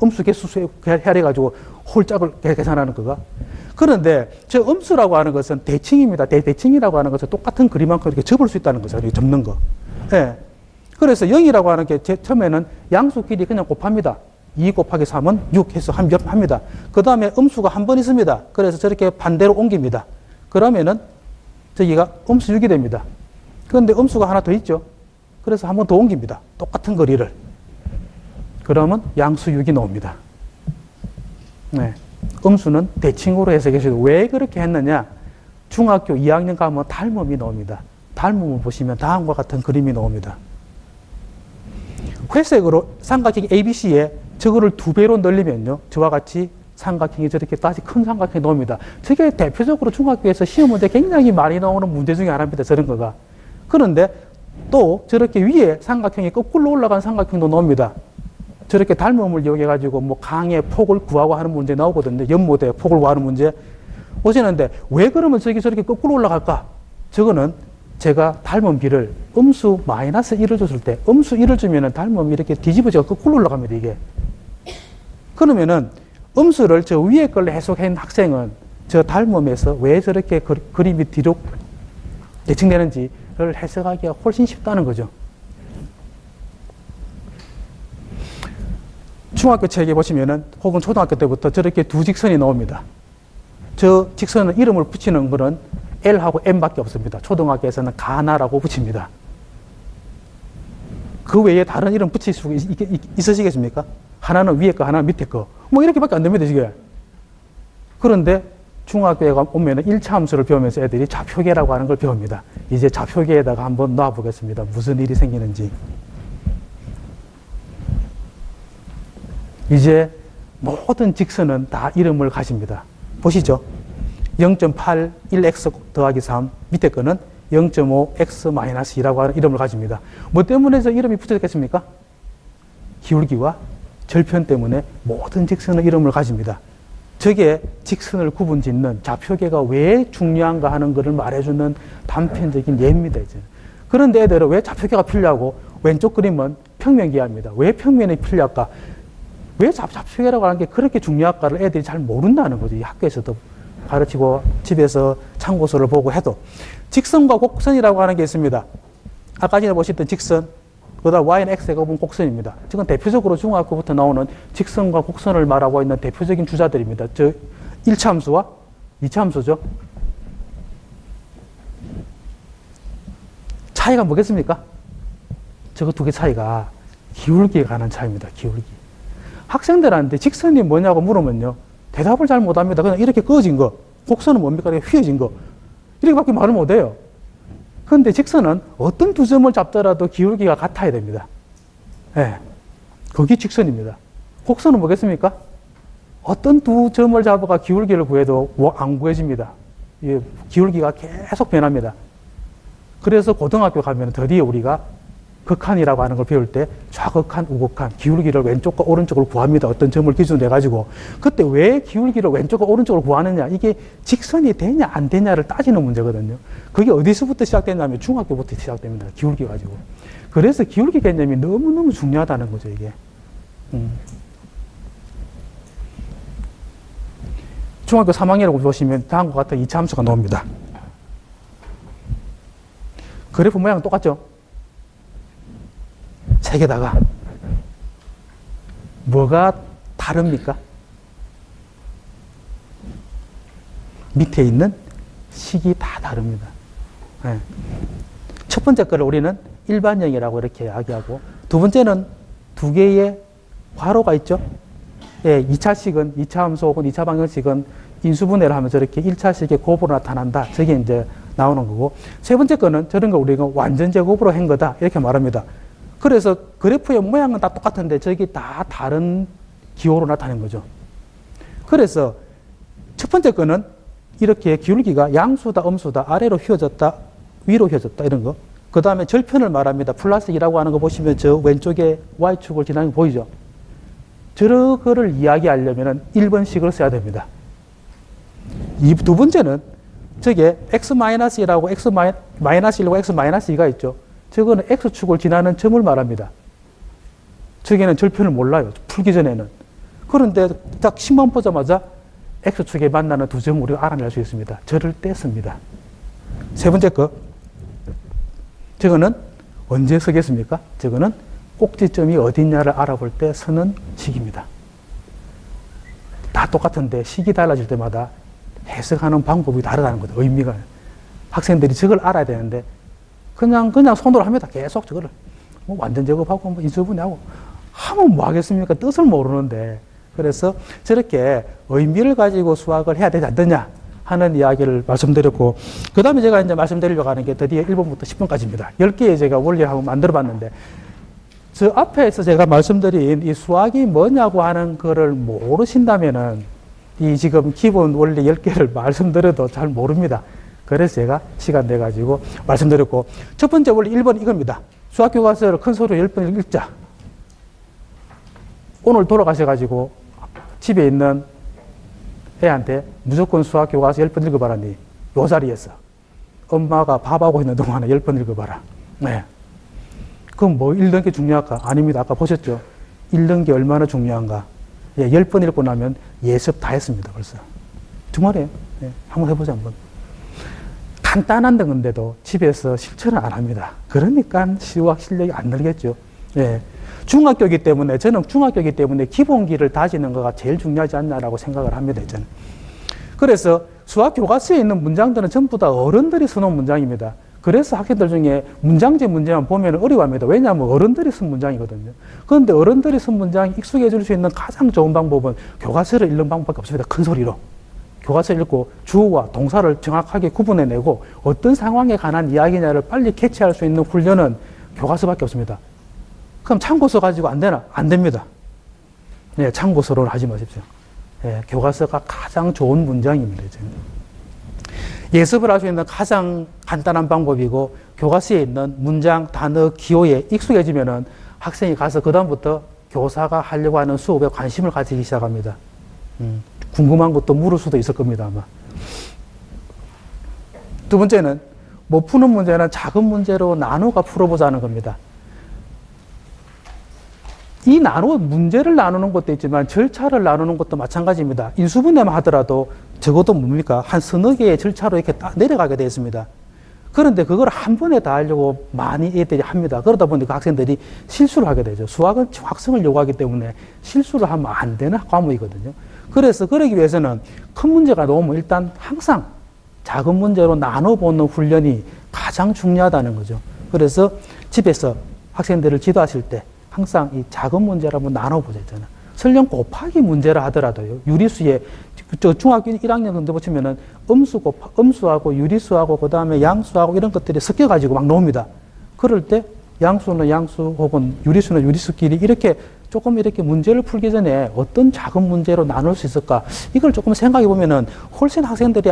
음수 개수 해가지고 홀짝을 계산하는 거가. 그런데 저 음수라고 하는 것은 대칭입니다. 대칭이라고 하는 것은 똑같은 그림만큼 이렇게 접을 수 있다는 거죠. 접는 거. 예. 그래서 0이라고 하는 게 처음에는 양수끼리 그냥 곱합니다. 2 곱하기 3은 6 해서 합니다. 그 다음에 음수가 한 번 있습니다. 그래서 저렇게 반대로 옮깁니다. 그러면은 저기가 음수 6이 됩니다. 그런데 음수가 하나 더 있죠. 그래서 한 번 더 옮깁니다. 똑같은 거리를. 그러면 양수 6이 나옵니다. 네. 음수는 대칭으로 해석해 주시고 왜 그렇게 했느냐? 중학교 2학년 가면 닮음이 나옵니다. 닮음을 보시면 다음과 같은 그림이 나옵니다. 회색으로 삼각형 ABC에 저거를 2배로 늘리면요. 저와 같이 삼각형이 저렇게 다시 큰 삼각형이 나옵니다. 저게 대표적으로 중학교에서 시험 문제 굉장히 많이 나오는 문제 중에 하나입니다. 저런 거가. 그런데 또 저렇게 위에 삼각형이 거꾸로 올라간 삼각형도 나옵니다. 저렇게 닮음을 이용해가지고 뭐 강의 폭을 구하고 하는 문제 나오거든요. 연모대 폭을 구하는 문제 오시는데 왜 그러면 저렇게 거꾸로 올라갈까? 저거는 제가 닮음 비를 음수 마이너스 1을 줬을 때 음수 1을 주면은 닮음이 이렇게 뒤집어져 거꾸로 올라갑니다. 이게. 그러면은 음수를 저 위에 걸 해석한 학생은 저 닮음에서 왜 저렇게 그림이 뒤로 대칭되는지를 해석하기가 훨씬 쉽다는 거죠. 중학교 책에 보시면은 혹은 초등학교 때부터 저렇게 두 직선이 나옵니다. 저 직선은 이름을 붙이는 거는 L하고 M밖에 없습니다. 초등학교에서는 가나라고 붙입니다. 그 외에 다른 이름 붙일 수 있으시겠습니까? 하나는 위에 거, 하나는 밑에 거. 뭐 이렇게밖에 안 됩니다, 지금. 그런데 중학교에 오면 1차 함수를 배우면서 애들이 좌표계라고 하는 걸 배웁니다. 이제 좌표계에다가 한번 놔보겠습니다. 무슨 일이 생기는지. 이제 모든 직선은 다 이름을 가집니다. 보시죠. 0.81x 더하기 3 밑에 거는 0.5x-2라고 하는 이름을 가집니다. 뭐 때문에 저 이름이 붙였겠습니까? 기울기와 절편 때문에 모든 직선은 이름을 가집니다. 저게 직선을 구분 짓는 좌표계가 왜 중요한가 하는 것을 말해주는 단편적인 예입니다. 이제. 그런데 애들은 왜 좌표계가 필요하고 왼쪽 그림은 평면기하입니다. 왜 평면이 필요할까? 왜 좌표계라고 하는 게 그렇게 중요할까를 애들이 잘 모른다는 거죠. 이 학교에서도 가르치고 집에서 참고서를 보고 해도. 직선과 곡선이라고 하는 게 있습니다. 아까 전에 보셨던 직선, 그다음 y는 x가 보면 곡선입니다. 지금 대표적으로 중학교부터 나오는 직선과 곡선을 말하고 있는 대표적인 주자들입니다. 저 1차 함수와 2차 함수죠. 차이가 뭐겠습니까? 저거 두 개 차이가 기울기에 관한 차이입니다. 기울기. 학생들한테 직선이 뭐냐고 물으면요. 대답을 잘 못합니다. 그냥 이렇게 꺼진 거. 곡선은 뭡니까? 이렇게 휘어진 거. 이렇게밖에 말을 못해요. 그런데 직선은 어떤 두 점을 잡더라도 기울기가 같아야 됩니다. 예. 그게 직선입니다. 곡선은 뭐겠습니까? 어떤 두 점을 잡아가 기울기를 구해도 안 구해집니다. 기울기가 계속 변합니다. 그래서 고등학교 가면 드디어 우리가 극한이라고 하는 걸 배울 때 좌극한, 우극한, 기울기를 왼쪽과 오른쪽을 구합니다. 어떤 점을 기준으로 해가지고. 그때 왜 기울기를 왼쪽과 오른쪽을 구하느냐. 이게 직선이 되냐 안 되냐를 따지는 문제거든요. 그게 어디서부터 시작됐냐면 중학교부터 시작됩니다. 기울기 가지고. 그래서 기울기 개념이 너무너무 중요하다는 거죠. 이게. 중학교 3학년을 보시면 다음과 같은 2차 함수가 나옵니다. 그래프 모양 똑같죠? 책에다가 뭐가 다릅니까? 밑에 있는 식이 다 다릅니다. 네. 첫 번째 거를 우리는 일반형이라고 이렇게 이야기하고 두 번째는 두 개의 괄호가 있죠. 예, 2차식은 2차 함수 혹은 2차 방정식은 인수분해를 하면 저렇게 1차식의 곱으로 나타난다. 저게 이제 나오는 거고 세 번째 거는 저런 거 우리가 완전 제곱으로 한 거다. 이렇게 말합니다. 그래서 그래프의 모양은 다 똑같은데 저게 다 다른 기호로 나타낸 거죠. 그래서 첫 번째 거는 이렇게 기울기가 양수다, 음수다, 아래로 휘어졌다, 위로 휘어졌다 이런 거. 그 다음에 절편을 말합니다. 플러스 2라고 하는 거 보시면 저 왼쪽에 Y축을 지나는 거 보이죠? 저런 거를 이야기하려면 1번식을 써야 됩니다. 두 번째는 저게 x-1하고 x-1하고 x-2가 있죠. 저거는 x축을 지나는 점을 말합니다. 저기는 절편을 몰라요. 풀기 전에는. 그런데 딱 식만 보자마자 x축에 만나는 두 점을 우리가 알아낼 수 있습니다. 저를 뗐습니다. 세 번째 거. 저거는 언제 서겠습니까? 저거는 꼭지점이 어디냐를 알아볼 때 서는 식입니다. 다 똑같은데 식이 달라질 때마다 해석하는 방법이 다르다는 거죠. 의미가. 학생들이 저걸 알아야 되는데 그냥 손으로 합니다. 계속 저거를. 뭐 완전 제곱하고 뭐 인수분해하고 하면 뭐 하겠습니까? 뜻을 모르는데. 그래서 저렇게 의미를 가지고 수학을 해야 되지 않느냐 하는 이야기를 말씀드렸고, 그 다음에 제가 이제 말씀드리려고 하는 게 드디어 1번부터 10번까지입니다. 10개의 제가 원리를 한번 만들어 봤는데, 저 앞에서 제가 말씀드린 이 수학이 뭐냐고 하는 거를 모르신다면은 이 지금 기본 원리 10개를 말씀드려도 잘 모릅니다. 그래서 제가 시간 내가지고 말씀드렸고, 첫 번째 원리 1번 이겁니다. 수학 교과서를 큰 소리로 10번 읽자. 오늘 돌아가셔가지고 집에 있는 애한테 무조건 수학 교과서 10번 읽어봐라니, 요 자리에서 엄마가 밥하고 있는 동안에 10번 읽어봐라. 네. 그럼 뭐 읽는 게 중요할까? 아닙니다. 아까 보셨죠? 읽는 게 얼마나 중요한가? 예, 10번 읽고 나면 예습 다 했습니다. 벌써. 정말이에요. 예, 한번 해보자, 한번. 간단한 건데도 집에서 실천을 안 합니다. 그러니까 수학 실력이 안 늘겠죠. 예. 중학교이기 때문에, 저는 중학교이기 때문에 기본기를 다지는 거가 제일 중요하지 않나라고 생각을 합니다, 저는. 그래서 수학 교과서에 있는 문장들은 전부 다 어른들이 써놓은 문장입니다. 그래서 학생들 중에 문장제 문제만 보면 어려워합니다. 왜냐하면 어른들이 쓴 문장이거든요. 그런데 어른들이 쓴 문장이 익숙해질 수 있는 가장 좋은 방법은 교과서를 읽는 방법밖에 없습니다. 큰 소리로. 교과서 읽고 주어와 동사를 정확하게 구분해내고 어떤 상황에 관한 이야기냐를 빨리 캐치할 수 있는 훈련은 교과서밖에 없습니다. 그럼 참고서 가지고 안 되나? 안 됩니다. 네, 참고서로는 하지 마십시오. 네, 교과서가 가장 좋은 문장입니다. 지금. 예습을 할 수 있는 가장 간단한 방법이고, 교과서에 있는 문장, 단어, 기호에 익숙해지면은 학생이 가서 그다음부터 교사가 하려고 하는 수업에 관심을 가지기 시작합니다. 궁금한 것도 물을 수도 있을 겁니다, 아마. 두 번째는 못 푸는 문제는 작은 문제로 나누어가 풀어보자는 겁니다. 이 문제를 나누는 것도 있지만 절차를 나누는 것도 마찬가지입니다. 인수분해만 하더라도 적어도 뭡니까? 한 서너 개의 절차로 이렇게 딱 내려가게 되어 있습니다. 그런데 그걸 한 번에 다 하려고 많이 애들이 합니다. 그러다 보니까 학생들이 실수를 하게 되죠. 수학은 확성을 요구하기 때문에 실수를 하면 안 되는 과목이거든요. 그래서 그러기 위해서는 큰 문제가 나오면 일단 항상 작은 문제로 나눠보는 훈련이 가장 중요하다는 거죠. 그래서 집에서 학생들을 지도하실 때 항상 이 작은 문제를 한번 나눠보자 했잖아요. 설령 곱하기 문제라 하더라도요. 유리수에 중학교 1학년 정도 보시면은 음수하고 유리수하고 그 다음에 양수하고 이런 것들이 섞여가지고 막 나옵니다. 그럴 때 양수는 양수 혹은 유리수는 유리수끼리 이렇게 조금 이렇게 문제를 풀기 전에 어떤 작은 문제로 나눌 수 있을까? 이걸 조금 생각해 보면은 훨씬 학생들이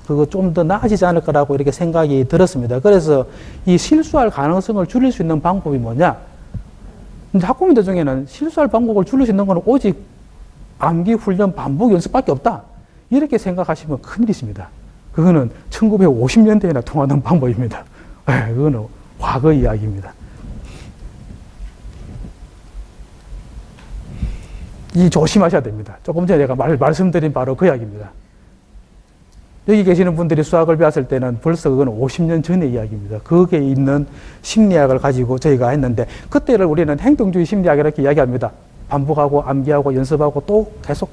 그거 좀 더 나아지지 않을 거라고 이렇게 생각이 들었습니다. 그래서 이 실수할 가능성을 줄일 수 있는 방법이 뭐냐? 근데 학부모들 중에는 실수할 방법을 줄일 수 있는 건 오직 암기 훈련 반복 연습밖에 없다. 이렇게 생각하시면 큰일이십니다. 그거는 1950년대에나 통하는 방법입니다. 네, 그거는 과거 이야기입니다. 이 조심하셔야 됩니다. 조금 전에 제가 말씀드린 바로 그 이야기입니다. 여기 계시는 분들이 수학을 배웠을 때는 벌써 그건 50년 전의 이야기입니다. 거기에 있는 심리학을 가지고 저희가 했는데, 그때를 우리는 행동주의 심리학 이렇게 이야기합니다. 반복하고 암기하고 연습하고 또 계속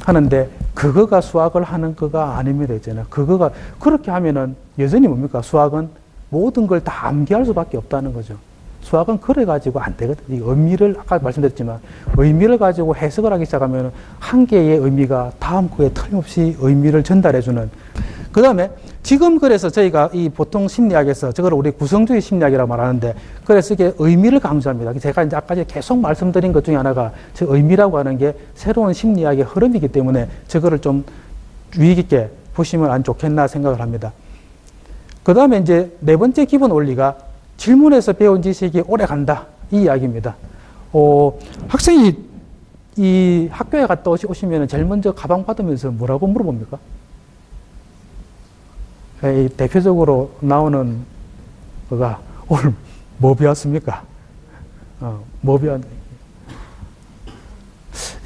하는데, 그거가 수학을 하는 거가 아닙니다. 있잖아요. 그거가 그렇게 하면은 여전히 뭡니까? 수학은 모든 걸 다 암기할 수밖에 없다는 거죠. 수학은 그래가지고 안 되거든요. 이 의미를, 아까 말씀드렸지만, 의미를 가지고 해석을 하기 시작하면 한 개의 의미가 다음 거에 틀림없이 의미를 전달해주는. 그 다음에 지금 그래서 저희가 이 보통 심리학에서 저걸 우리 구성주의 심리학이라고 말하는데, 그래서 이게 의미를 강조합니다. 제가 이제 아까 계속 말씀드린 것 중에 하나가 저 의미라고 하는 게 새로운 심리학의 흐름이기 때문에 저거를 좀 유의 깊게 보시면 안 좋겠나 생각을 합니다. 그 다음에 이제 네 번째 기본 원리가 질문에서 배운 지식이 오래 간다. 이 이야기입니다. 학생이 이 학교에 갔다 오시면 제일 먼저 가방 받으면서 뭐라고 물어봅니까? 이 대표적으로 나오는 거가 오늘 뭐 배웠습니까? 뭐 배웠?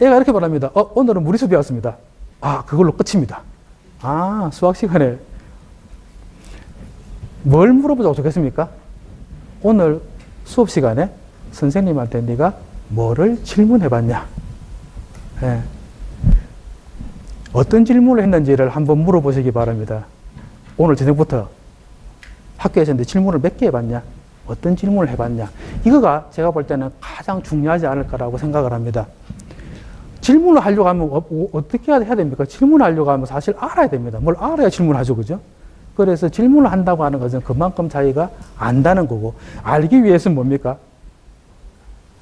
애가 이렇게 말합니다. 오늘은 무리수 배웠습니다. 그걸로 끝입니다. 수학 시간에 뭘 물어보자고 좋겠습니까? 오늘 수업 시간에 선생님한테 네가 뭐를 질문해봤냐? 예. 어떤 질문을 했는지를 한번 물어보시기 바랍니다. 오늘 저녁부터 학교에서 질문을 몇 개 해봤냐? 어떤 질문을 해봤냐? 이거가 제가 볼 때는 가장 중요하지 않을까라고 생각을 합니다. 질문을 하려고 하면 어떻게 해야 됩니까? 질문을 하려고 하면 사실 알아야 됩니다. 뭘 알아야 질문하죠, 그죠? 그래서 질문을 한다고 하는 것은 그만큼 자기가 안다는 거고, 알기 위해서는 뭡니까?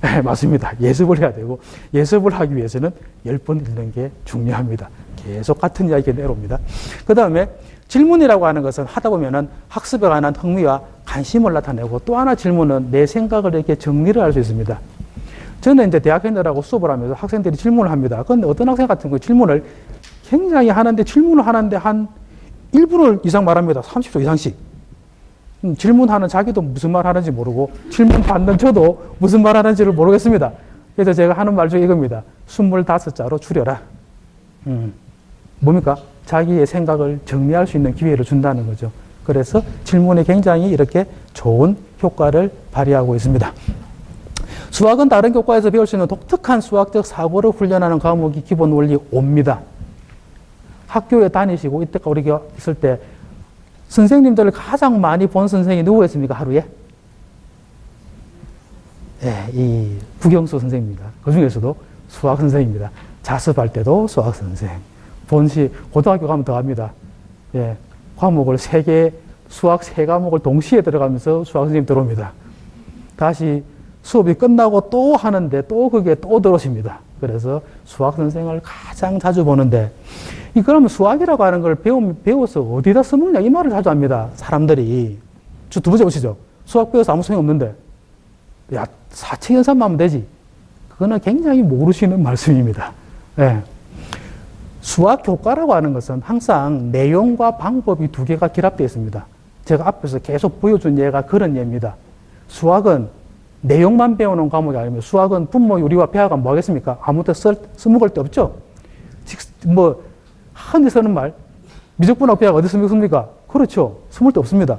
네, 맞습니다. 예습을 해야 되고, 예습을 하기 위해서는 10번 읽는 게 중요합니다. 계속 같은 이야기가 내려옵니다. 그 다음에 질문이라고 하는 것은 하다 보면은 학습에 관한 흥미와 관심을 나타내고, 또 하나 질문은 내 생각을 이렇게 정리를 할 수 있습니다. 저는 이제 대학생들하고 수업을 하면서 학생들이 질문을 합니다. 그런데 어떤 학생 같은 거 질문을 굉장히 하는데, 질문을 하는데 한 1분 이상 말합니다. 30초 이상씩. 질문하는 자기도 무슨 말 하는지 모르고, 질문 받는 저도 무슨 말 하는지를 모르겠습니다. 그래서 제가 하는 말 중에 이겁니다. 25자로 줄여라. 뭡니까? 자기의 생각을 정리할 수 있는 기회를 준다는 거죠. 그래서 질문이 굉장히 이렇게 좋은 효과를 발휘하고 있습니다. 수학은 다른 교과에서 배울 수 있는 독특한 수학적 사고를 훈련하는 과목이 기본 원리 5입니다. 학교에 다니시고 이때까지 우리가 있을 때 선생님들을 가장 많이 본 선생이 누구였습니까? 하루에? 네, 이 국영수 선생입니다. 그 중에서도 수학 선생입니다. 자습할 때도 수학 선생. 본시, 고등학교 가면 더 합니다. 예, 과목을 수학 3과목을 동시에 들어가면서 수학 선생님 들어옵니다. 다시 수업이 끝나고 또 하는데 또 그게 또 들어오십니다. 그래서 수학 선생을 가장 자주 보는데, 그러면 수학이라고 하는 걸 배워서 어디다 써먹냐? 이 말을 자주 합니다. 사람들이. 두 번째 보시죠. 수학 배워서 아무 소용 없는데. 야, 사칙연산만 하면 되지. 그거는 굉장히 모르시는 말씀입니다. 예. 수학 교과라고 하는 것은 항상 내용과 방법이 두 개가 결합되어 있습니다. 제가 앞에서 계속 보여준 예가 그런 예입니다. 수학은 내용만 배우는 과목이 아니면, 수학은 분모, 요리와 배합은 뭐 하겠습니까? 아무 데 써먹을 데 없죠? 흔히 쓰는 말, 미적분학 배합 어디 쓰습니까? 그렇죠. 숨을 데 없습니다.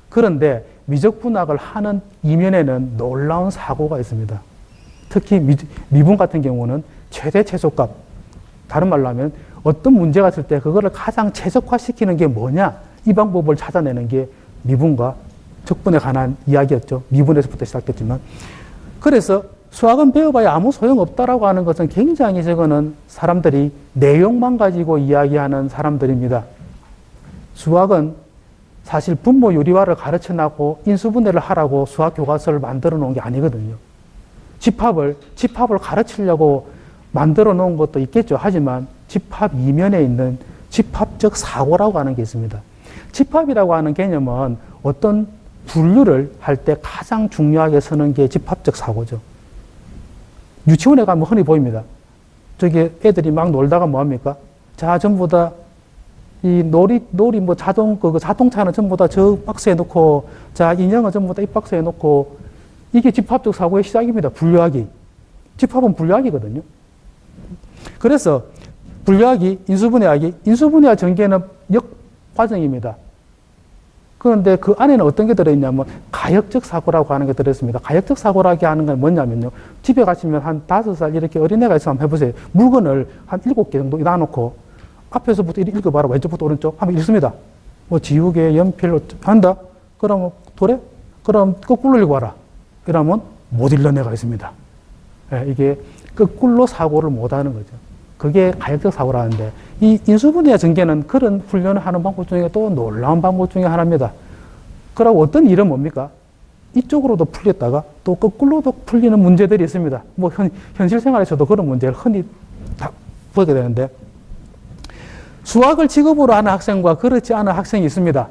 그런데 미적분학을 하는 이면에는 놀라운 사고가 있습니다. 특히 미분 같은 경우는 최대 최소값, 다른 말로 하면 어떤 문제가 있을 때 그거를 가장 최적화시키는 게 뭐냐? 이 방법을 찾아내는 게 미분과 적분에 관한 이야기였죠. 미분에서부터 시작됐지만. 그래서 수학은 배워봐야 아무 소용없다라고 하는 것은 굉장히 저거는 사람들이 내용만 가지고 이야기하는 사람들입니다. 수학은 사실 분모 유리화를 가르쳐놓고 인수분해를 하라고 수학 교과서를 만들어 놓은 게 아니거든요. 집합을 가르치려고 만들어 놓은 것도 있겠죠. 하지만 집합 이면에 있는 집합적 사고라고 하는 게 있습니다. 집합이라고 하는 개념은 어떤 분류를 할 때 가장 중요하게 쓰는 게 집합적 사고죠. 유치원에 가면 흔히 보입니다. 저기 애들이 막 놀다가 뭐합니까? 자, 전부 다 이 놀이 자동차는 전부 다 저 박스에 놓고, 자, 인형은 전부 다 이 박스에 놓고, 이게 집합적 사고의 시작입니다. 분류하기. 집합은 분류하기거든요. 그래서 분류하기, 인수분해하기, 인수분해와 전개는 역과정입니다. 그런데 그 안에는 어떤 게 들어있냐면 가역적 사고라고 하는 게 들어있습니다. 가역적 사고라고 하는 건 뭐냐면요. 집에 가시면 한 5살 이렇게 어린애가 있으면 한번 해보세요. 물건을 한 7개 정도 놔놓고 앞에서부터 읽어봐라. 왼쪽부터 오른쪽 하면 읽습니다. 지우개, 연필 한다? 그러면 도래? 그럼 거꾸로 읽어봐라. 이러면 못 읽는 애가 있습니다. 예, 이게 거꾸로 사고를 못 하는 거죠. 그게 가역적 사고라는데, 이 인수분해 전개는 그런 훈련을 하는 방법 중에 또 놀라운 방법 중에 하나입니다. 그리고 어떤 일은 뭡니까? 이쪽으로도 풀렸다가 또 거꾸로도 풀리는 문제들이 있습니다. 현실 생활에서도 그런 문제를 흔히 다 보게 되는데, 수학을 직업으로 하는 학생과 그렇지 않은 학생이 있습니다.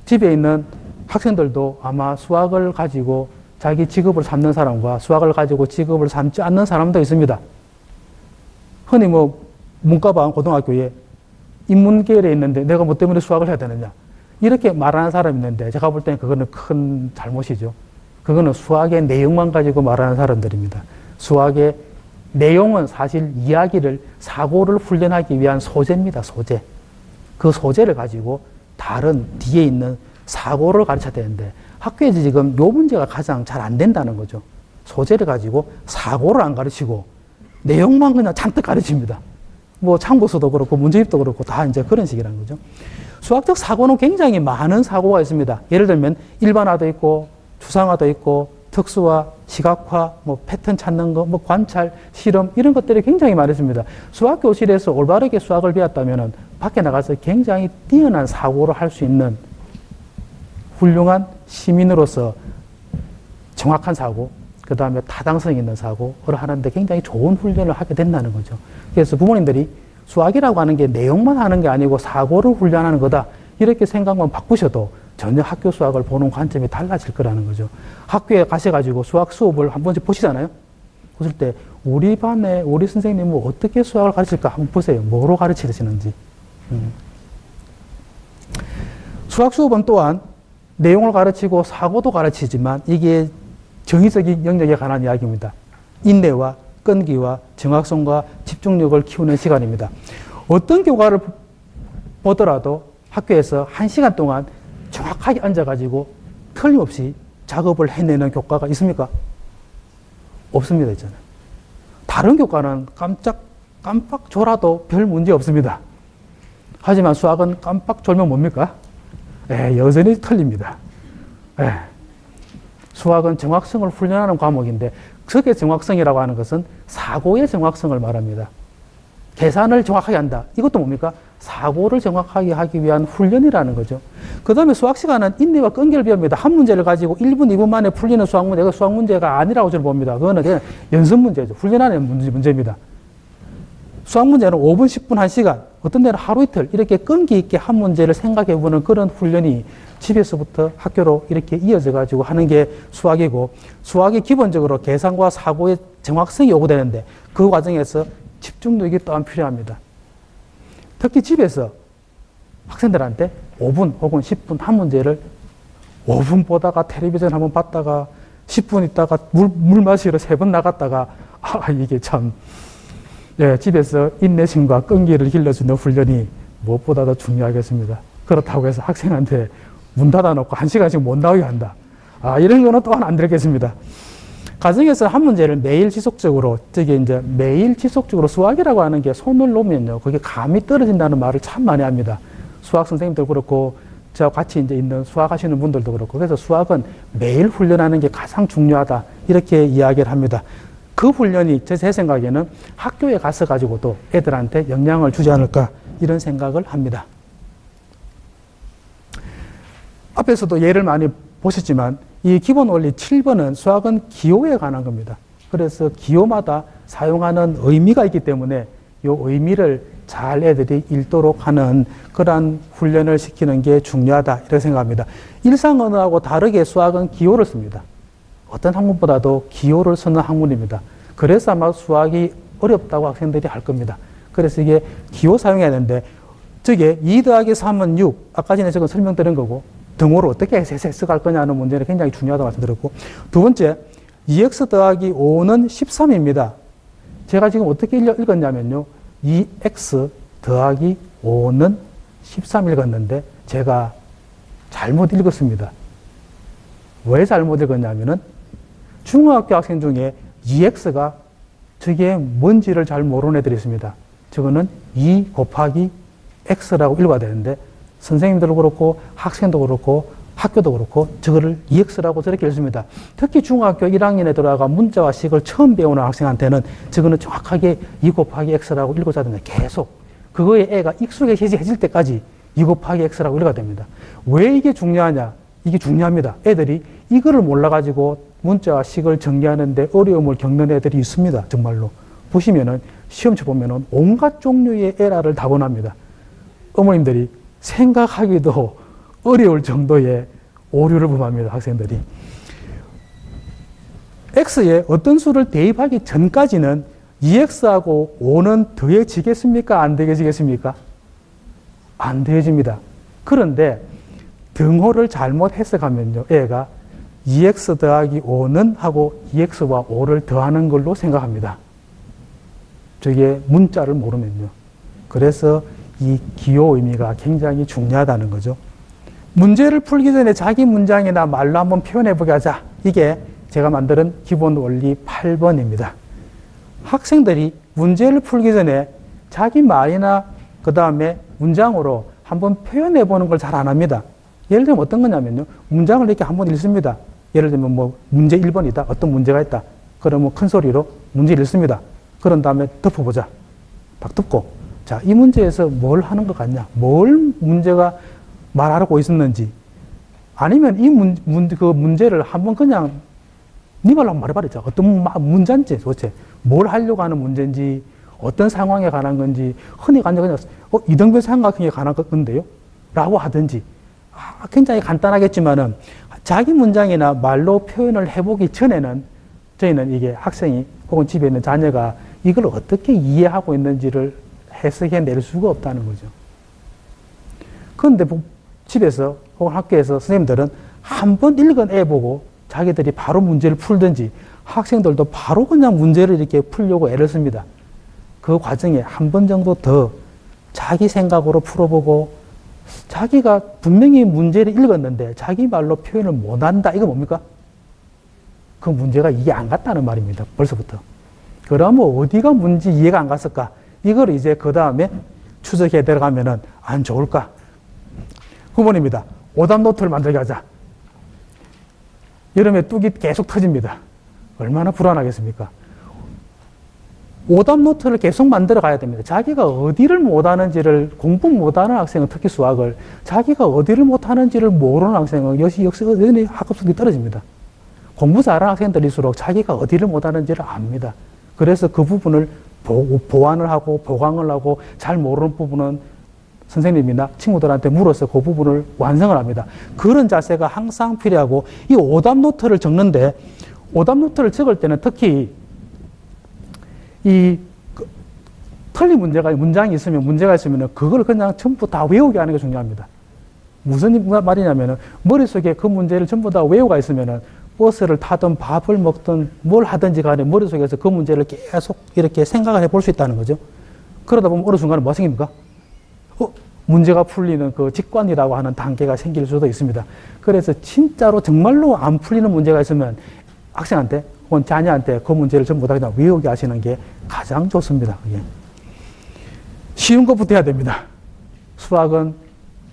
집에 있는 학생들도 아마 수학을 가지고 자기 직업을 삼는 사람과 수학을 가지고 직업을 삼지 않는 사람도 있습니다. 흔히 문과반 고등학교에 인문계열에 있는데 내가 뭐 때문에 수학을 해야 되느냐. 이렇게 말하는 사람이 있는데 제가 볼 때는 그거는 큰 잘못이죠. 그거는 수학의 내용만 가지고 말하는 사람들입니다. 수학의 내용은 사실 이야기를, 사고를 훈련하기 위한 소재입니다. 소재. 그 소재를 가지고 다른 뒤에 있는 사고를 가르쳐야 되는데 학교에서 지금 요 문제가 가장 잘 안 된다는 거죠. 소재를 가지고 사고를 안 가르치고 내용만 그냥 잔뜩 가르칩니다. 뭐 참고서도 그렇고 문제집도 그렇고 다 이제 그런 식이라는 거죠. 수학적 사고는 굉장히 많은 사고가 있습니다. 예를 들면 일반화도 있고 추상화도 있고 특수화, 시각화, 뭐 패턴 찾는 거, 뭐 관찰, 실험 이런 것들이 굉장히 많습니다. 수학 교실에서 올바르게 수학을 배웠다면은 밖에 나가서 굉장히 뛰어난 사고를 할 수 있는 훌륭한 시민으로서 정확한 사고, 그 다음에 타당성 있는 사고를 하는데 굉장히 좋은 훈련을 하게 된다는 거죠. 그래서 부모님들이 수학이라고 하는 게 내용만 하는 게 아니고 사고를 훈련하는 거다. 이렇게 생각만 바꾸셔도 전혀 학교 수학을 보는 관점이 달라질 거라는 거죠. 학교에 가셔가지고 수학 수업을 한 번씩 보시잖아요. 보실 때 우리 반에 우리 선생님은 어떻게 수학을 가르칠까 한번 보세요. 뭐로 가르치시는지. 수학 수업은 또한 내용을 가르치고 사고도 가르치지만 이게 정의적인 영역에 관한 이야기입니다. 인내와 끈기와 정확성과 집중력을 키우는 시간입니다. 어떤 교과를 보더라도 학교에서 1시간 동안 정확하게 앉아가지고 틀림없이 작업을 해내는 교과가 있습니까? 없습니다. 있잖아요. 다른 교과는 깜빡 졸아도 별 문제 없습니다. 하지만 수학은 깜빡 졸면 뭡니까? 여전히 틀립니다. 수학은 정확성을 훈련하는 과목인데 그게 정확성이라고 하는 것은 사고의 정확성을 말합니다. 계산을 정확하게 한다. 이것도 뭡니까? 사고를 정확하게 하기 위한 훈련이라는 거죠. 그 다음에 수학 시간은 인내와 끈기를 배웁니다. 한 문제를 가지고 1분, 2분 만에 풀리는 수학 문제가 수학 문제가 아니라고 저는 봅니다. 그거는 그냥 연습 문제죠. 훈련하는 문제입니다. 수학 문제는 5분, 10분, 1시간, 어떤 데는 하루 이틀 이렇게 끈기 있게 한 문제를 생각해보는 그런 훈련이 집에서부터 학교로 이렇게 이어져 가지고 하는 게 수학이고, 수학이 기본적으로 계산과 사고의 정확성이 요구되는데 그 과정에서 집중력이 또한 필요합니다. 특히 집에서 학생들한테 5분 혹은 10분 한 문제를 5분 보다가 텔레비전 한번 봤다가 10분 있다가 물 마시러 3번 나갔다가 이게 참 집에서 인내심과 끈기를 길러주는 훈련이 무엇보다도 중요하겠습니다. 그렇다고 해서 학생한테 문 닫아놓고 1시간씩 못 나오게 한다. 이런 거는 또한 안 되겠습니다. 가정에서 한 문제를 매일 지속적으로, 매일 지속적으로 수학이라고 하는 게 손을 놓으면요, 그게 감이 떨어진다는 말을 참 많이 합니다. 수학 선생님도 그렇고, 저와 같이 있는 수학하시는 분들도 그렇고, 그래서 수학은 매일 훈련하는 게 가장 중요하다. 이렇게 이야기를 합니다. 그 훈련이 제 생각에는 학교에 가서 가지고도 애들한테 영향을 주지 않을까, 이런 생각을 합니다. 앞에서도 예를 많이 보셨지만 이 기본 원리 7번은 수학은 기호에 관한 겁니다. 그래서 기호마다 사용하는 의미가 있기 때문에 이 의미를 잘 애들이 읽도록 하는 그러한 훈련을 시키는 게 중요하다 이렇게 생각합니다. 일상 언어하고 다르게 수학은 기호를 씁니다. 어떤 학문보다도 기호를 쓰는 학문입니다. 그래서 아마 수학이 어렵다고 학생들이 할 겁니다. 그래서 이게 기호 사용해야 되는데 저게 2 더하기 3은 6 아까 전에 제가 설명드린 거고 등호를 어떻게 해석할 거냐는 문제는 굉장히 중요하다고 말씀드렸고, 두 번째 2x 더하기 5는 13입니다. 제가 지금 어떻게 읽었냐면요, 2x 더하기 5는 13 읽었는데 제가 잘못 읽었습니다. 왜 잘못 읽었냐면은 중학교 학생 중에 2x가 저게 뭔지를 잘 모르는 애들이 있습니다. 저거는 2 곱하기 x라고 읽어야 되는데 선생님들도 그렇고 학생도 그렇고 학교도 그렇고 저거를 2x라고 저렇게 읽습니다. 특히 중학교 1학년에 들어가 문자와 식을 처음 배우는 학생한테는 저거는 정확하게 2 곱하기 x라고 읽어줘야 됩니다. 계속. 그거에 애가 익숙해질 때까지 2 곱하기 x라고 읽어야 됩니다. 왜 이게 중요하냐? 이게 중요합니다. 애들이 이거를 몰라가지고 문자와 식을 정리하는데 어려움을 겪는 애들이 있습니다. 정말로. 보시면은 시험지 보면은 온갖 종류의 에러를 타고납니다. 어머님들이 생각하기도 어려울 정도의 오류를 범합니다. 학생들이. x에 어떤 수를 대입하기 전까지는 2x하고 5는 더해지겠습니까? 안 더해지겠습니까? 안 더해집니다. 그런데 등호를 잘못 해석하면요, 애가 2x 더하기 5는 하고 2x와 5를 더하는 걸로 생각합니다. 저게 문자를 모르면요. 그래서 이 기호 의미가 굉장히 중요하다는 거죠. 문제를 풀기 전에 자기 문장이나 말로 한번 표현해보게 하자. 이게 제가 만든 기본 원리 8번입니다. 학생들이 문제를 풀기 전에 자기 말이나 그 다음에 문장으로 한번 표현해보는 걸 잘 안 합니다. 예를 들면 어떤 거냐면요. 문장을 이렇게 한번 읽습니다. 예를 들면 뭐 문제 1번이다. 어떤 문제가 있다. 그러면 큰 소리로 문제를 읽습니다. 그런 다음에 덮어보자. 딱 덮고. 자, 이 문제에서 뭘 하는 것 같냐? 뭘 문제가 말하고 있었는지. 아니면 이 그 문제를 한번 그냥 네 말로 한번 말해봐라. 어떤 문제인지 도대체 뭘 하려고 하는 문제인지 어떤 상황에 관한 건지 흔히 그냥 이등변 삼각형에 관한 건데요? 라고 하든지 굉장히 간단하겠지만은 자기 문장이나 말로 표현을 해보기 전에는 저희는 이게 학생이 혹은 집에 있는 자녀가 이걸 어떻게 이해하고 있는지를 해석해낼 수가 없다는 거죠. 그런데 집에서 혹은 학교에서 선생님들은 한 번 읽은 애 보고 자기들이 바로 문제를 풀든지 학생들도 바로 그냥 문제를 이렇게 풀려고 애를 씁니다. 그 과정에 한 번 정도 더 자기 생각으로 풀어보고 자기가 분명히 문제를 읽었는데 자기 말로 표현을 못한다. 이거 뭡니까? 그 문제가 이해 안 갔다는 말입니다. 벌써부터. 그러면 어디가 문제 이해가 안 갔을까? 이걸 이제 그 다음에 추적해 들어가면은 안 좋을까? 9번입니다. 오답 노트를 만들게 하자. 여름에 뚝이 계속 터집니다. 얼마나 불안하겠습니까? 오답 노트를 계속 만들어 가야 됩니다. 자기가 어디를 못하는지를, 공부 못하는 학생은 특히 수학을, 자기가 어디를 못하는지를 모르는 학생은 역시 학업성이 떨어집니다. 공부 잘하는 학생들일수록 자기가 어디를 못하는지를 압니다. 그래서 그 부분을 보완을 하고 보강을 하고 잘 모르는 부분은 선생님이나 친구들한테 물어서 그 부분을 완성을 합니다. 그런 자세가 항상 필요하고 이 오답 노트를 적는데 오답 노트를 적을 때는 특히 이 틀린 문장이 있으면 문제가 있으면 그걸 그냥 전부 다 외우게 하는 게 중요합니다. 무슨 말이냐면은 머릿속에 그 문제를 전부 다 외우가 있으면은 버스를 타든 밥을 먹든 뭘 하든지 간에 머릿속에서 그 문제를 계속 이렇게 생각을 해볼 수 있다는 거죠. 그러다 보면 어느 순간에 뭐가 생깁니까? 문제가 풀리는 그 직관이라고 하는 단계가 생길 수도 있습니다. 그래서 진짜로 정말로 안 풀리는 문제가 있으면 학생한테 혹은 자녀한테 그 문제를 전부 다 그냥 외우게 하시는 게 가장 좋습니다. 그게. 쉬운 것부터 해야 됩니다. 수학은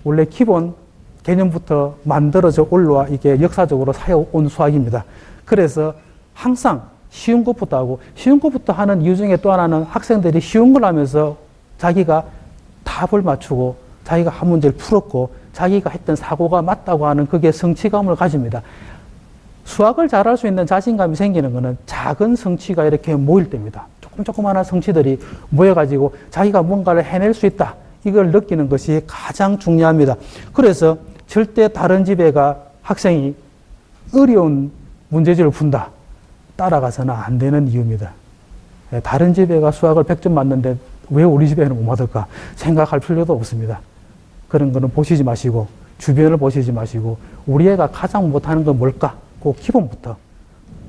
원래 기본 개념부터 만들어져 올라와 이게 역사적으로 사여온 수학입니다. 그래서 항상 쉬운 것부터 하고 쉬운 것부터 하는 이유 중에 또 하나는 학생들이 쉬운 걸 하면서 자기가 답을 맞추고 자기가 한 문제를 풀었고 자기가 했던 사고가 맞다고 하는 그게 성취감을 가집니다. 수학을 잘할 수 있는 자신감이 생기는 것은 작은 성취가 이렇게 모일 때입니다. 조그마한 성취들이 모여가지고 자기가 뭔가를 해낼 수 있다. 이걸 느끼는 것이 가장 중요합니다. 그래서 절대 다른 집에가 학생이 어려운 문제집을 푼다. 따라가서는 안 되는 이유입니다. 다른 집에가 수학을 100점 맞는데 왜 우리 집에는 못 받을까? 생각할 필요도 없습니다. 그런 거는 보시지 마시고 주변을 보시지 마시고 우리 애가 가장 못하는 건 뭘까? 그 기본부터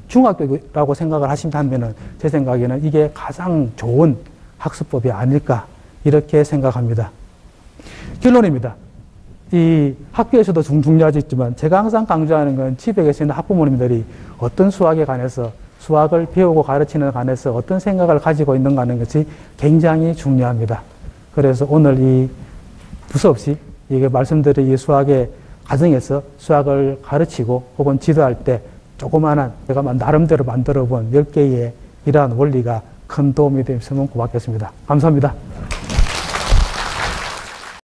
중학교라고 생각을 하신다면은 제 생각에는 이게 가장 좋은 학습법이 아닐까 이렇게 생각합니다. 결론입니다. 이 학교에서도 중요하지만 제가 항상 강조하는 건 집에 계시는 학부모님들이 어떤 수학에 관해서 수학을 배우고 가르치는 관해서 어떤 생각을 가지고 있는가 하는 것이 굉장히 중요합니다. 그래서 오늘 이 두서없이 이게 말씀드린 이 수학의 과정에서 수학을 가르치고 혹은 지도할 때 조그마한 제가 나름대로 만들어 본 10개의 이러한 원리가 큰 도움이 되었으면 고맙겠습니다. 감사합니다.